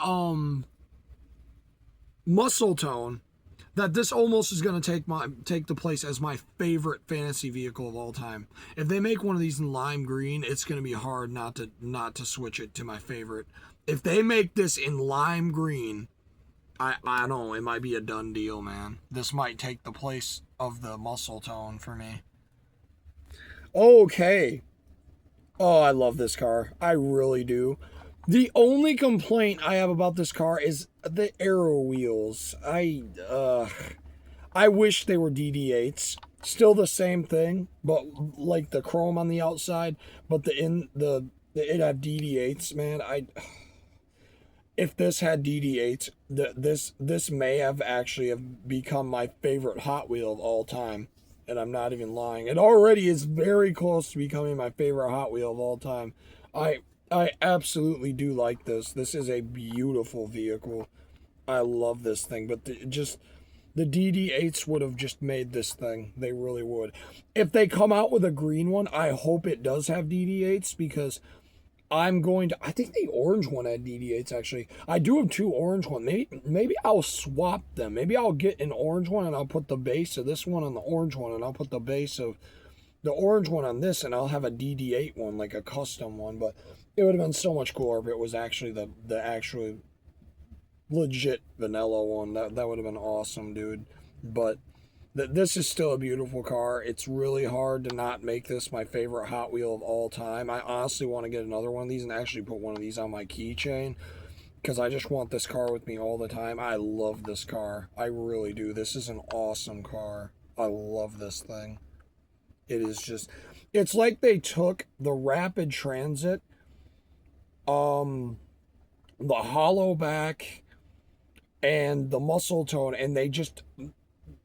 muscle tone that this almost is going to take the place as my favorite fantasy vehicle of all time. If they make one of these in lime green, it's going to be hard not to switch it to my favorite. If they make this in lime green, I don't know, it might be a done deal, man. This might take the place of the muscle tone for me. Okay. Oh, I love this car. I really do. The only complaint I have about this car is the aero wheels. I wish they were DD8s. Still the same thing, but like the chrome on the outside, but it had DD8s, man. If this had DD8s, this may have actually have become my favorite Hot Wheel of all time. And I'm not even lying. It already is very close to becoming my favorite Hot Wheel of all time. I absolutely do like this. This is a beautiful vehicle. I love this thing, but the DD8s would have just made this thing. They really would. If they come out with a green one, I hope it does have DD8s, because I think the orange one had DD8s actually. I do have two orange ones. Maybe I'll swap them. Maybe I'll get an orange one and I'll put the base of this one on the orange one, and I'll put the base of the orange one on this, and I'll have a DD8 one, like a custom one. But it would have been so much cooler if it was actually the actual legit vanilla one. That would have been awesome, dude. But this is still a beautiful car. It's really hard to not make this my favorite Hot Wheel of all time. I honestly want to get another one of these and actually put one of these on my keychain, because I just want this car with me all the time. I love this car. I really do. This is an awesome car. I love this thing. It is just, it's like they took the Rapid Transit, the Hollowback, and the Muscle Tone, and they just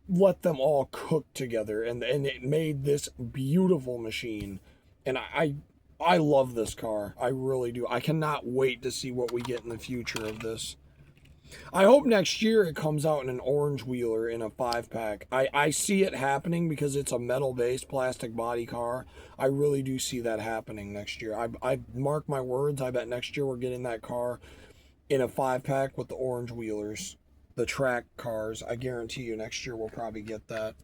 let them all cook together, and it made this beautiful machine. And I love this car. I really do. I cannot wait to see what we get in the future of this. I hope next year it comes out in an orange wheeler in a 5-pack. I see it happening because it's a metal-based plastic body car. I really do see that happening next year. I mark my words. I bet next year we're getting that car in a 5-pack with the orange wheelers. The track cars. I guarantee you next year we'll probably get that.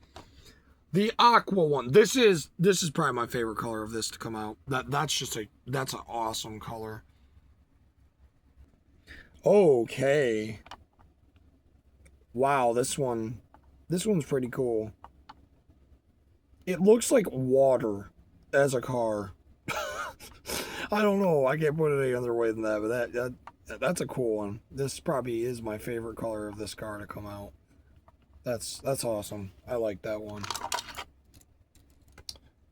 The aqua one. This is probably my favorite color of this to come out. That's an awesome color. Okay. Wow, this one's pretty cool. It looks like water as a car. I don't know. I can't put it any other way than that, but that's a cool one. This probably is my favorite color of this car to come out. That's awesome. I like that one.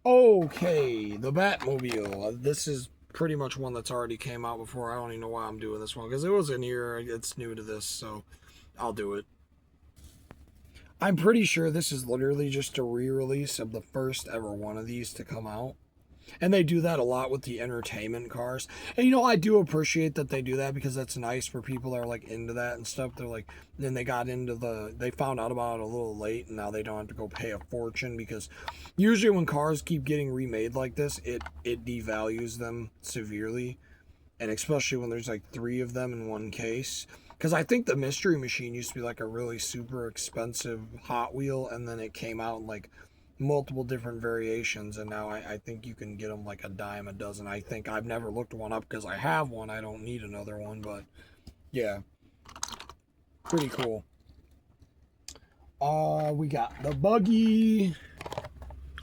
Okay, the Batmobile. This is pretty much one that's already came out before. I don't even know why I'm doing this one, because it was in here. It's new to this, so I'll do it. I'm pretty sure this is literally just a re-release of the first ever one of these to come out. And they do that a lot with the entertainment cars. And, I do appreciate that they do that, because that's nice for people that are, like, into that and stuff. They're like, then they found out about it a little late, and now they don't have to go pay a fortune, because usually when cars keep getting remade like this, it devalues them severely. And especially when there's, like, 3 of them in one case. Because I think the Mystery Machine used to be, like, a really super expensive Hot Wheel, and then it came out in, like, multiple different variations, and now I think you can get them like a dime a dozen. I think I've never looked one up because I have one. I don't need another one, but yeah, pretty cool. We got the buggy.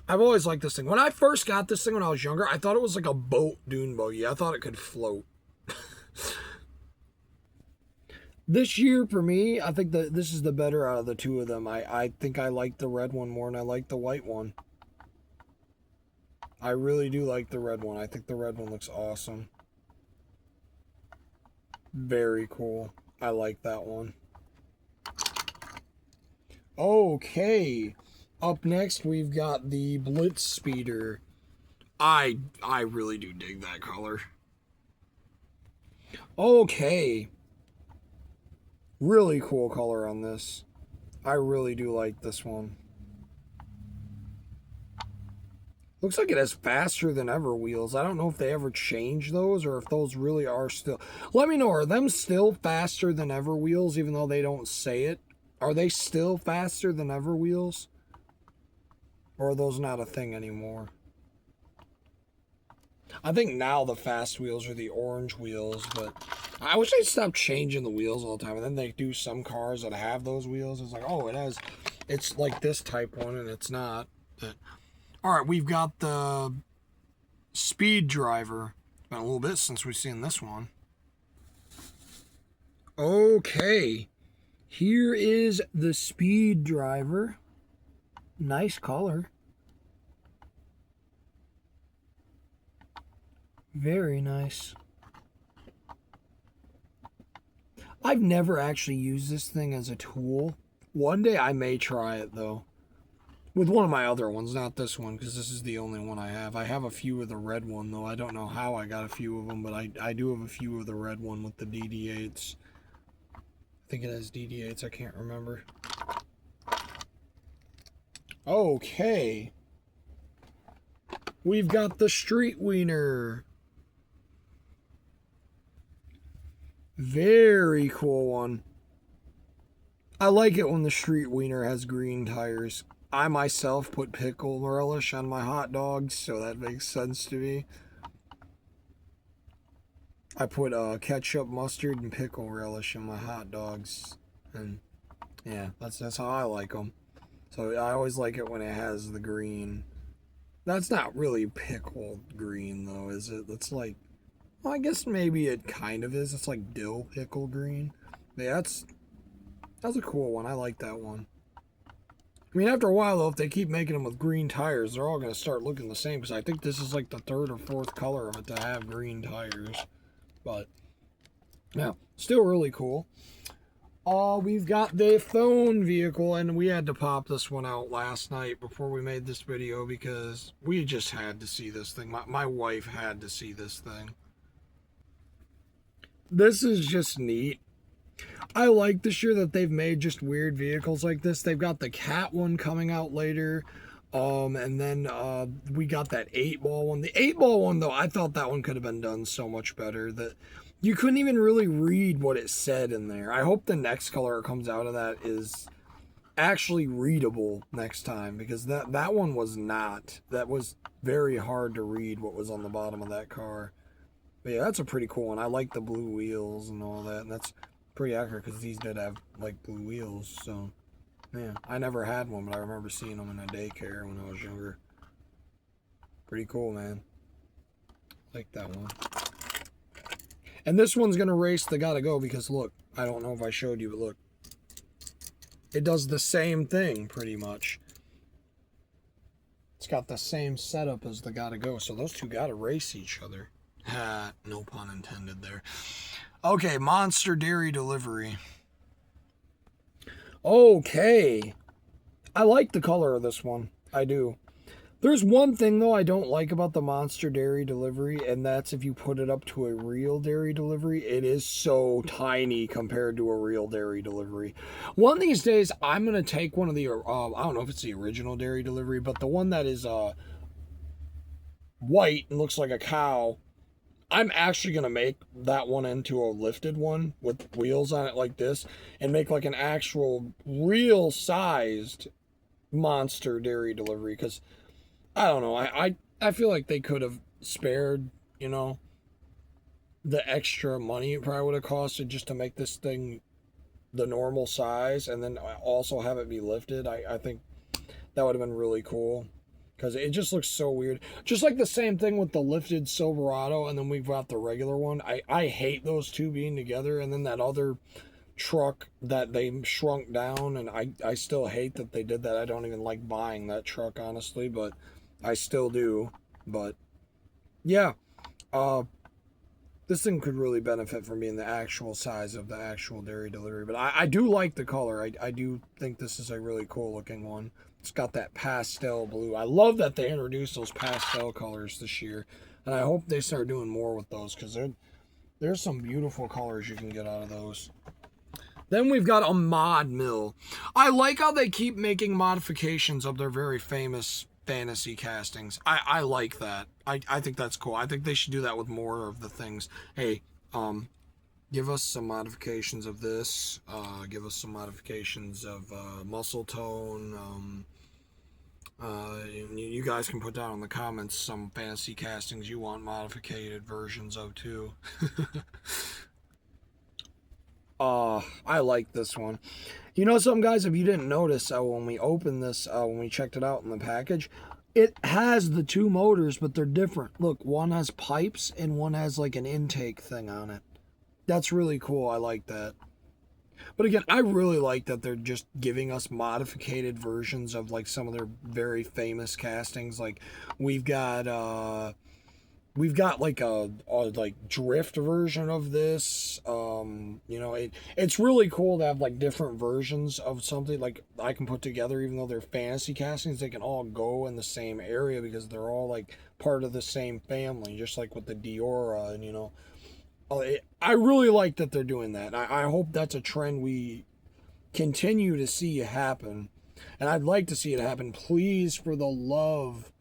I've always liked this thing. When I first got this thing when I was younger, I thought it was like a boat dune buggy. I thought it could float. This year, for me, I think that this is the better out of the two of them. I think I like the red one more than I like the white one. I really do like the red one. I think the red one looks awesome. Very cool. I like that one. Okay. Up next, we've got the Blitz Speeder. I really do dig that color. Okay. Really cool color on this. I really do like this one. Looks like it has faster than ever wheels. I don't know if they ever change those or if those really are still. Let me know, are them still faster than ever wheels even though they don't say it? Are they still faster than ever wheels? Or are those not a thing anymore? I think now the fast wheels are the orange wheels, but I wish they'd stop changing the wheels all the time. And then they do some cars that have those wheels. It's like, oh, it's like this type one and it's not. But, all right, we've got the Speed Driver. It's been a little bit since we've seen this one. Okay, here is the Speed Driver. Nice color. Very nice. I've never actually used this thing as a tool. One day I may try it though. With one of my other ones, not this one, because this is the only one I have. I have a few of the red one though. I don't know how I got a few of them, but I do have a few of the red one with the DD8s. I think it has DD8s, I can't remember. Okay. We've got the Street Wiener. Very cool one. I like it when the Street Wiener has green tires. I myself put pickle relish on my hot dogs, so that makes sense to me. I put ketchup, mustard, and pickle relish in my hot dogs, and yeah, that's how I like them. So I always like it when it has the green. That's not really pickle green though, is it? It's like, well, I guess maybe it kind of is. It's like dill pickle green. But yeah, that's a cool one. I like that one. I mean, after a while though, if they keep making them with green tires, they're all going to start looking the same, because I think this is like the third or fourth color of it to have green tires. But yeah, still really cool. We've got the phone vehicle, and we had to pop this one out last night before we made this video because we just had to see this thing. My wife had to see this thing. This is just neat. I like this year that they've made just weird vehicles like this. They've got the cat one coming out later. And then we got that 8-ball one. The 8-ball one, though, I thought that one could have been done so much better that you couldn't even really read what it said in there. I hope the next color that comes out of that is actually readable next time, because that one was not. That was very hard to read what was on the bottom of that car. But yeah, that's a pretty cool one. I like the blue wheels and all that, and that's pretty accurate because these did have like blue wheels. So yeah, I never had one, but I remember seeing them in a daycare when I was younger. Pretty cool, man. Like that one. And this one's gonna race the Gotta Go, because look, I don't know if I showed you, but look, it does the same thing pretty much. It's got the same setup as the Gotta Go, so those two gotta race each other. No pun intended there. Okay, Monster Dairy Delivery. Okay. I like the color of this one. I do. There's one thing, though, I don't like about the Monster Dairy Delivery, and that's if you put it up to a real dairy delivery, it is so tiny compared to a real dairy delivery. One of these days, I'm going to take one of the, I don't know if it's the original dairy delivery, but the one that is white and looks like a cow. I'm actually going to make that one into a lifted one with wheels on it like this, and make like an actual real sized Monster Dairy Delivery, because I don't know, I feel like they could have spared, you know, the extra money it probably would have costed just to make this thing the normal size and then also have it be lifted. I think that would have been really cool, because it just looks so weird. Just like the same thing with the lifted Silverado, and then we've got the regular one. I hate those two being together, and then that other truck that they shrunk down, and I still hate that they did that. I don't even like buying that truck, honestly, but I still do. But yeah, this thing could really benefit from being the actual size of the actual dairy delivery. But I do like the color. I do think this is a really cool looking one. It's got that pastel blue. I love that they introduced those pastel colors this year, and I hope they start doing more with those, because there's some beautiful colors you can get out of those. Then we've got a Mod Mill. I like how they keep making modifications of their very famous fantasy castings. I like that. I think that's cool. I think they should do that with more of the things. Hey, give us some modifications of this. Give us some modifications of muscle tone. You guys can put down in the comments some fantasy castings you want modified versions of too. I like this one. You know something, guys, if you didn't notice, when we opened this, when we checked it out in the package, it has the two motors, but they're different. Look, one has pipes and one has like an intake thing on it. That's really cool. I like that. But again, I really like that they're just giving us modified versions of like some of their very famous castings. Like we've got like a like drift version of this. You know, it's really cool to have like different versions of something like I can put together. Even though they're fantasy castings, they can all go in the same area because they're all like part of the same family, just like with the Diora. And you know, I really like that they're doing that. I hope that's a trend we continue to see happen, and I'd like to see it happen. Please, for the love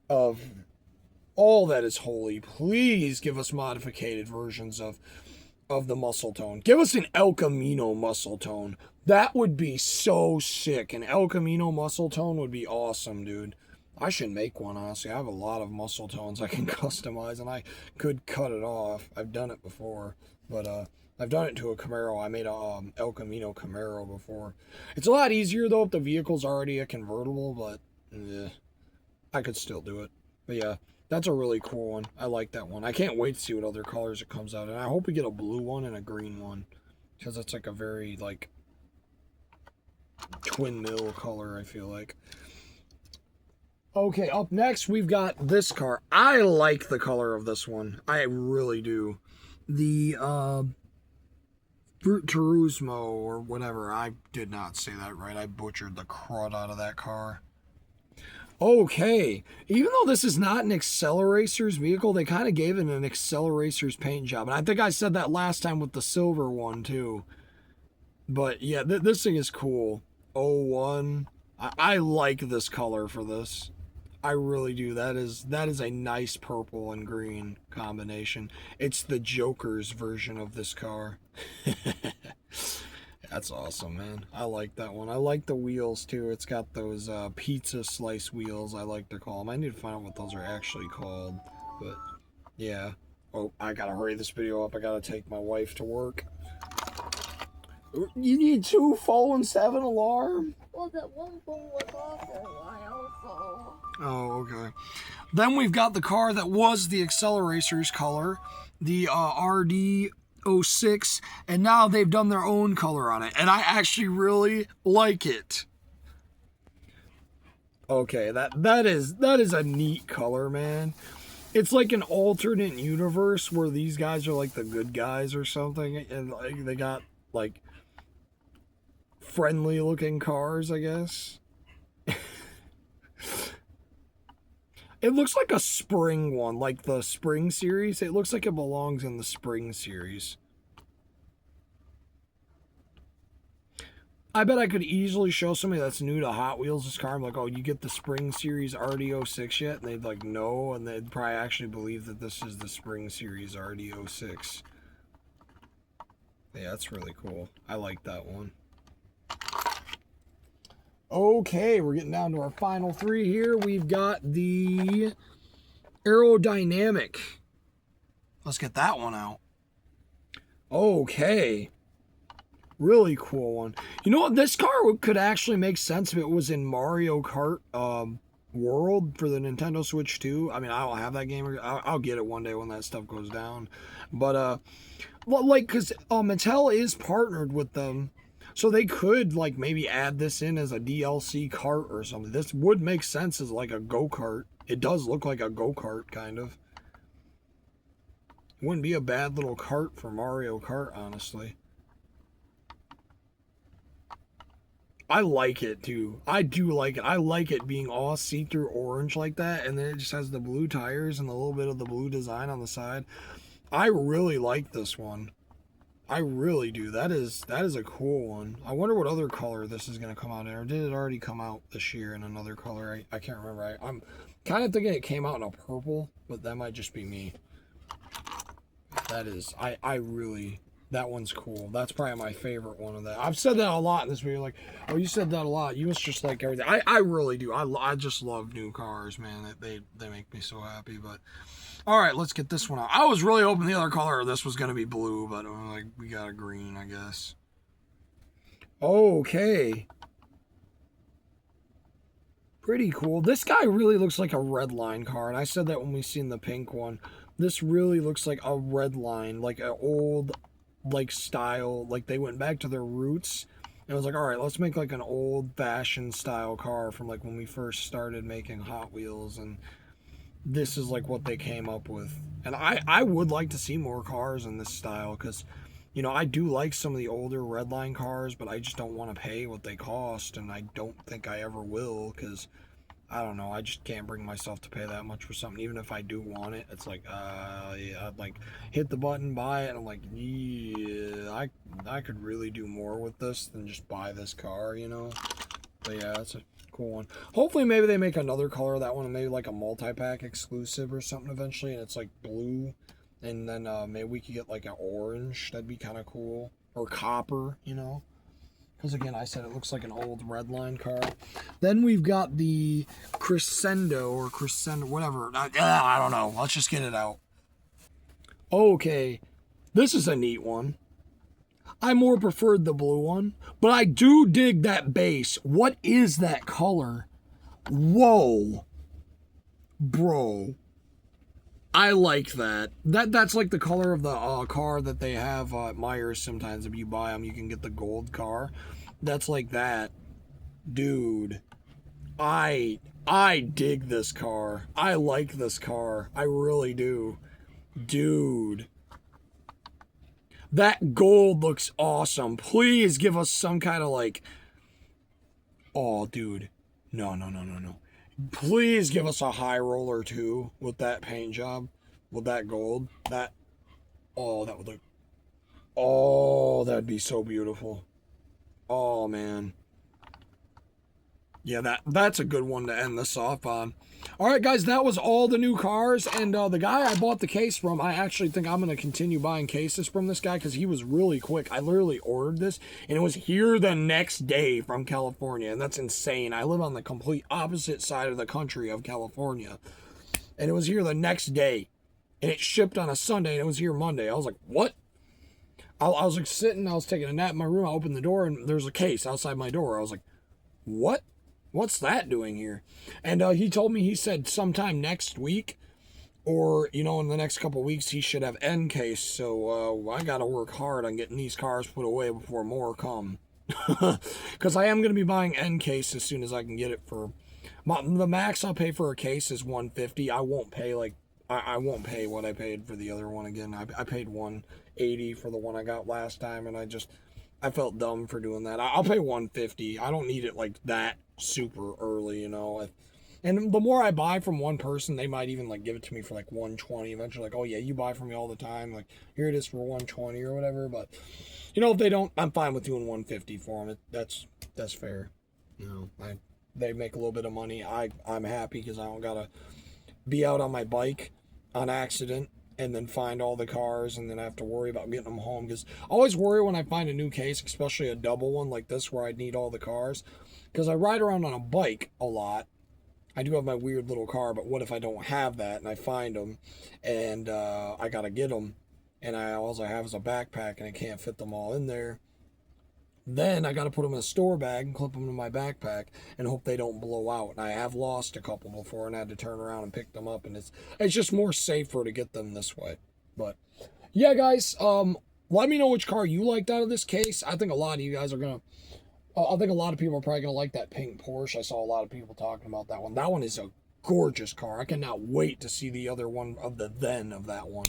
of all that is holy, please give us modified versions of the muscle tone. Give us an El Camino muscle tone. That would be so sick. An El Camino muscle tone would be awesome, dude. I should make one, honestly. I have a lot of muscle tones I can customize, and I could cut it off. I've done it before, but I've done it to a Camaro. I made a El Camino Camaro before. It's a lot easier, though, if the vehicle's already a convertible, but I could still do it. But yeah, that's a really cool one. I like that one. I can't wait to see what other colors it comes out in. I hope we get a blue one and a green one, because it's like a very, like, twin mill color, I feel like. Okay, up next, we've got this car. I like the color of this one. I really do. The Fruit Turismo, or whatever. I did not say that right. I butchered the crud out of that car. Okay, even though this is not an Acceleracers vehicle, they kind of gave it an Acceleracers paint job. And I think I said that last time with the silver one, too. But yeah, this thing is cool. 01. I like this color for this. I really do. That is a nice purple and green combination. It's the Joker's version of this car. That's awesome, man. I like that one. I like the wheels, too. It's got those pizza slice wheels, I like to call them. I need to find out what those are actually called. But, yeah. Oh, I gotta hurry this video up. I gotta take my wife to work. You need 2 fallen 7 alarm? Well, that one phone was off for a while, so... Oh, okay. Then we've got the car that was the Acceleracers color, the RD06, and now they've done their own color on it, and I actually really like it. Okay, that is a neat color, man. It's like an alternate universe where these guys are like the good guys or something, and like they got like friendly looking cars, I guess. It looks like a spring one, like the spring series. It looks like it belongs in the spring series. I bet I could easily show somebody that's new to Hot Wheels this car. I'm like, oh, you get the spring series RD06 yet? And they'd like, no. And they'd probably actually believe that this is the spring series RD06. Yeah, that's really cool. I like that one. Okay, we're getting down to our final 3 here. We've got the Aerodynamic. Let's get that one out. Okay. Really cool one. You know what? This car could actually make sense if it was in Mario Kart World for the Nintendo Switch 2. I mean, I don't have that game. I'll get it one day when that stuff goes down. But, well, like, because Mattel is partnered with them. So they could, like, maybe add this in as a DLC kart or something. This would make sense as, like, a go-kart. It does look like a go-kart, kind of. It wouldn't be a bad little kart for Mario Kart, honestly. I like it, too. I do like it. I like it being all see-through orange like that, and then it just has the blue tires and a little bit of the blue design on the side. I really like this one. I really do. That is a cool one. I wonder what other color this is going to come out in. Or did it already come out this year in another color? I can't remember. I'm kind of thinking it came out in a purple, but that might just be me. That is, I really, that one's cool. That's probably my favorite one of that. I've said that a lot in this video. Like, oh, you said that a lot. You must just like everything. I really do. I just love new cars, man. They make me so happy. But all right, let's get this one out. I was really hoping the other color of this was going to be blue, but like we got a green, I guess. Okay. Pretty cool. This guy really looks like a Redline car, and I said that when we seen the pink one. This really looks like a Redline, like an old, like, style. Like, they went back to their roots, and I was like, all right, let's make, like, an old-fashioned style car from, like, when we first started making Hot Wheels, and this is like what they came up with. And I would like to see more cars in this style, because, you know, I do like some of the older Redline cars, but I just don't want to pay what they cost, and I don't think I ever will, because I don't know, I just can't bring myself to pay that much for something. Even if I do want it, it's like, yeah, I'd like hit the button, buy it, and I'm like, yeah, I could really do more with this than just buy this car, you know. But yeah, that's a cool one. Hopefully maybe they make another color of that one, maybe like a multi-pack exclusive or something eventually, and it's like blue, and then maybe we could get like an orange. That'd be kind of cool. Or copper, you know, because again, I said it looks like an old Redline car. Then we've got the Crescendo, or Crescendo, whatever. I don't know. Let's just get it out. Okay, this is a neat one. I more preferred the blue one, but I do dig that base. What is that color? Whoa. Bro. I like that. That's like the color of the car that they have at Myers sometimes. If you buy them, you can get the gold car. That's like that. Dude. I dig this car. I like this car. I really do. Dude. That gold looks awesome. Please give us some kind of like... Oh, dude. No. Please give us a high roller too with that paint job. With that gold. That... Oh, that would look... Oh, that'd be so beautiful. Oh, man. Yeah, that's a good one to end this off on. All right, guys, that was all the new cars. And the guy I bought the case from, I actually think I'm going to continue buying cases from this guy because he was really quick. I literally ordered this, and it was here the next day from California. And that's insane. I live on the complete opposite side of the country of California. And it was here the next day. And it shipped on a Sunday, and it was here Monday. I was like, what? I was like sitting, I was taking a nap in my room. I opened the door, and there's a case outside my door. I was like, what? What's that doing here? And he told me, he said sometime next week, or, you know, in the next couple weeks, he should have end case. So I got to work hard on getting these cars put away before more come. Because I am going to be buying end case as soon as I can get it. For the max I'll pay for a case is $150. I won't pay like, I won't pay what I paid for the other one again. I paid $180 for the one I got last time, and I felt dumb for doing that. I'll pay $150. I don't need it like that super early, you know. And the more I buy from one person, they might even like give it to me for like $120 eventually. Like, oh yeah, you buy from me all the time. Like, here it is for $120 or whatever. But you know, if they don't, I'm fine with doing $150 for them. That's fair. You know, they make a little bit of money. I'm happy because I don't gotta be out on my bike on accident and then find all the cars and then have to worry about getting them home. Because I always worry when I find a new case, especially a double one like this where I'd need all the cars. Because I ride around on a bike a lot. I do have my weird little car, but what if I don't have that and I find them and I gotta get them and all I have is a backpack and I can't fit them all in there. Then I gotta put them in a store bag and clip them in my backpack and hope they don't blow out. And I have lost a couple before and had to turn around and pick them up, and it's just more safer to get them this way. But yeah, guys, let me know which car you liked out of this case. I think a lot of you guys are gonna. I think a lot of people are probably gonna like that pink Porsche. I saw a lot of people talking about that one. That one is a gorgeous car. I cannot wait to see the other one of the then of that one.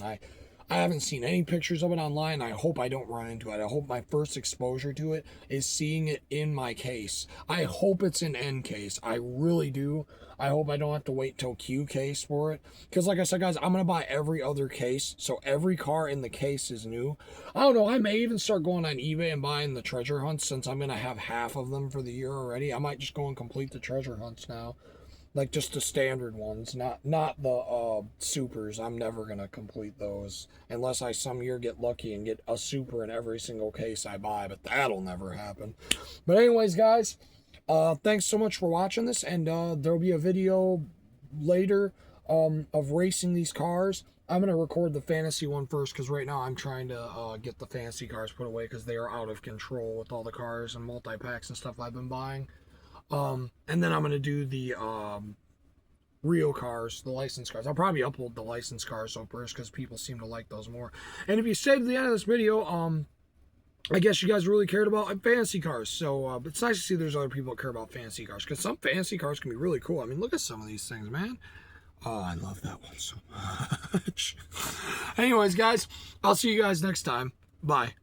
I haven't seen any pictures of it online. I hope I don't run into it. I hope my first exposure to it is seeing it in my case. I hope it's an N case. I really do. I hope I don't have to wait till Q case for it. Because like I said, guys, I'm going to buy every other case. So every car in the case is new. I don't know. I may even start going on eBay and buying the treasure hunts since I'm going to have half of them for the year already. I might just go and complete the treasure hunts now. Like just the standard ones, not the supers. I'm never going to complete those unless I some year get lucky and get a super in every single case I buy. But that'll never happen. But anyways, guys, thanks so much for watching this. And there'll be a video later of racing these cars. I'm going to record the fantasy one first because right now I'm trying to get the fantasy cars put away because they are out of control with all the cars and multi-packs and stuff I've been buying. And then I'm going to do the real cars, the license cars. I'll probably upload the license cars first because people seem to like those more. And if you stayed to the end of this video, I guess you guys really cared about fantasy cars. So it's nice to see there's other people that care about fantasy cars because some fantasy cars can be really cool. I mean, look at some of these things, man. Oh, I love that one so much. Anyways, guys, I'll see you guys next time. Bye.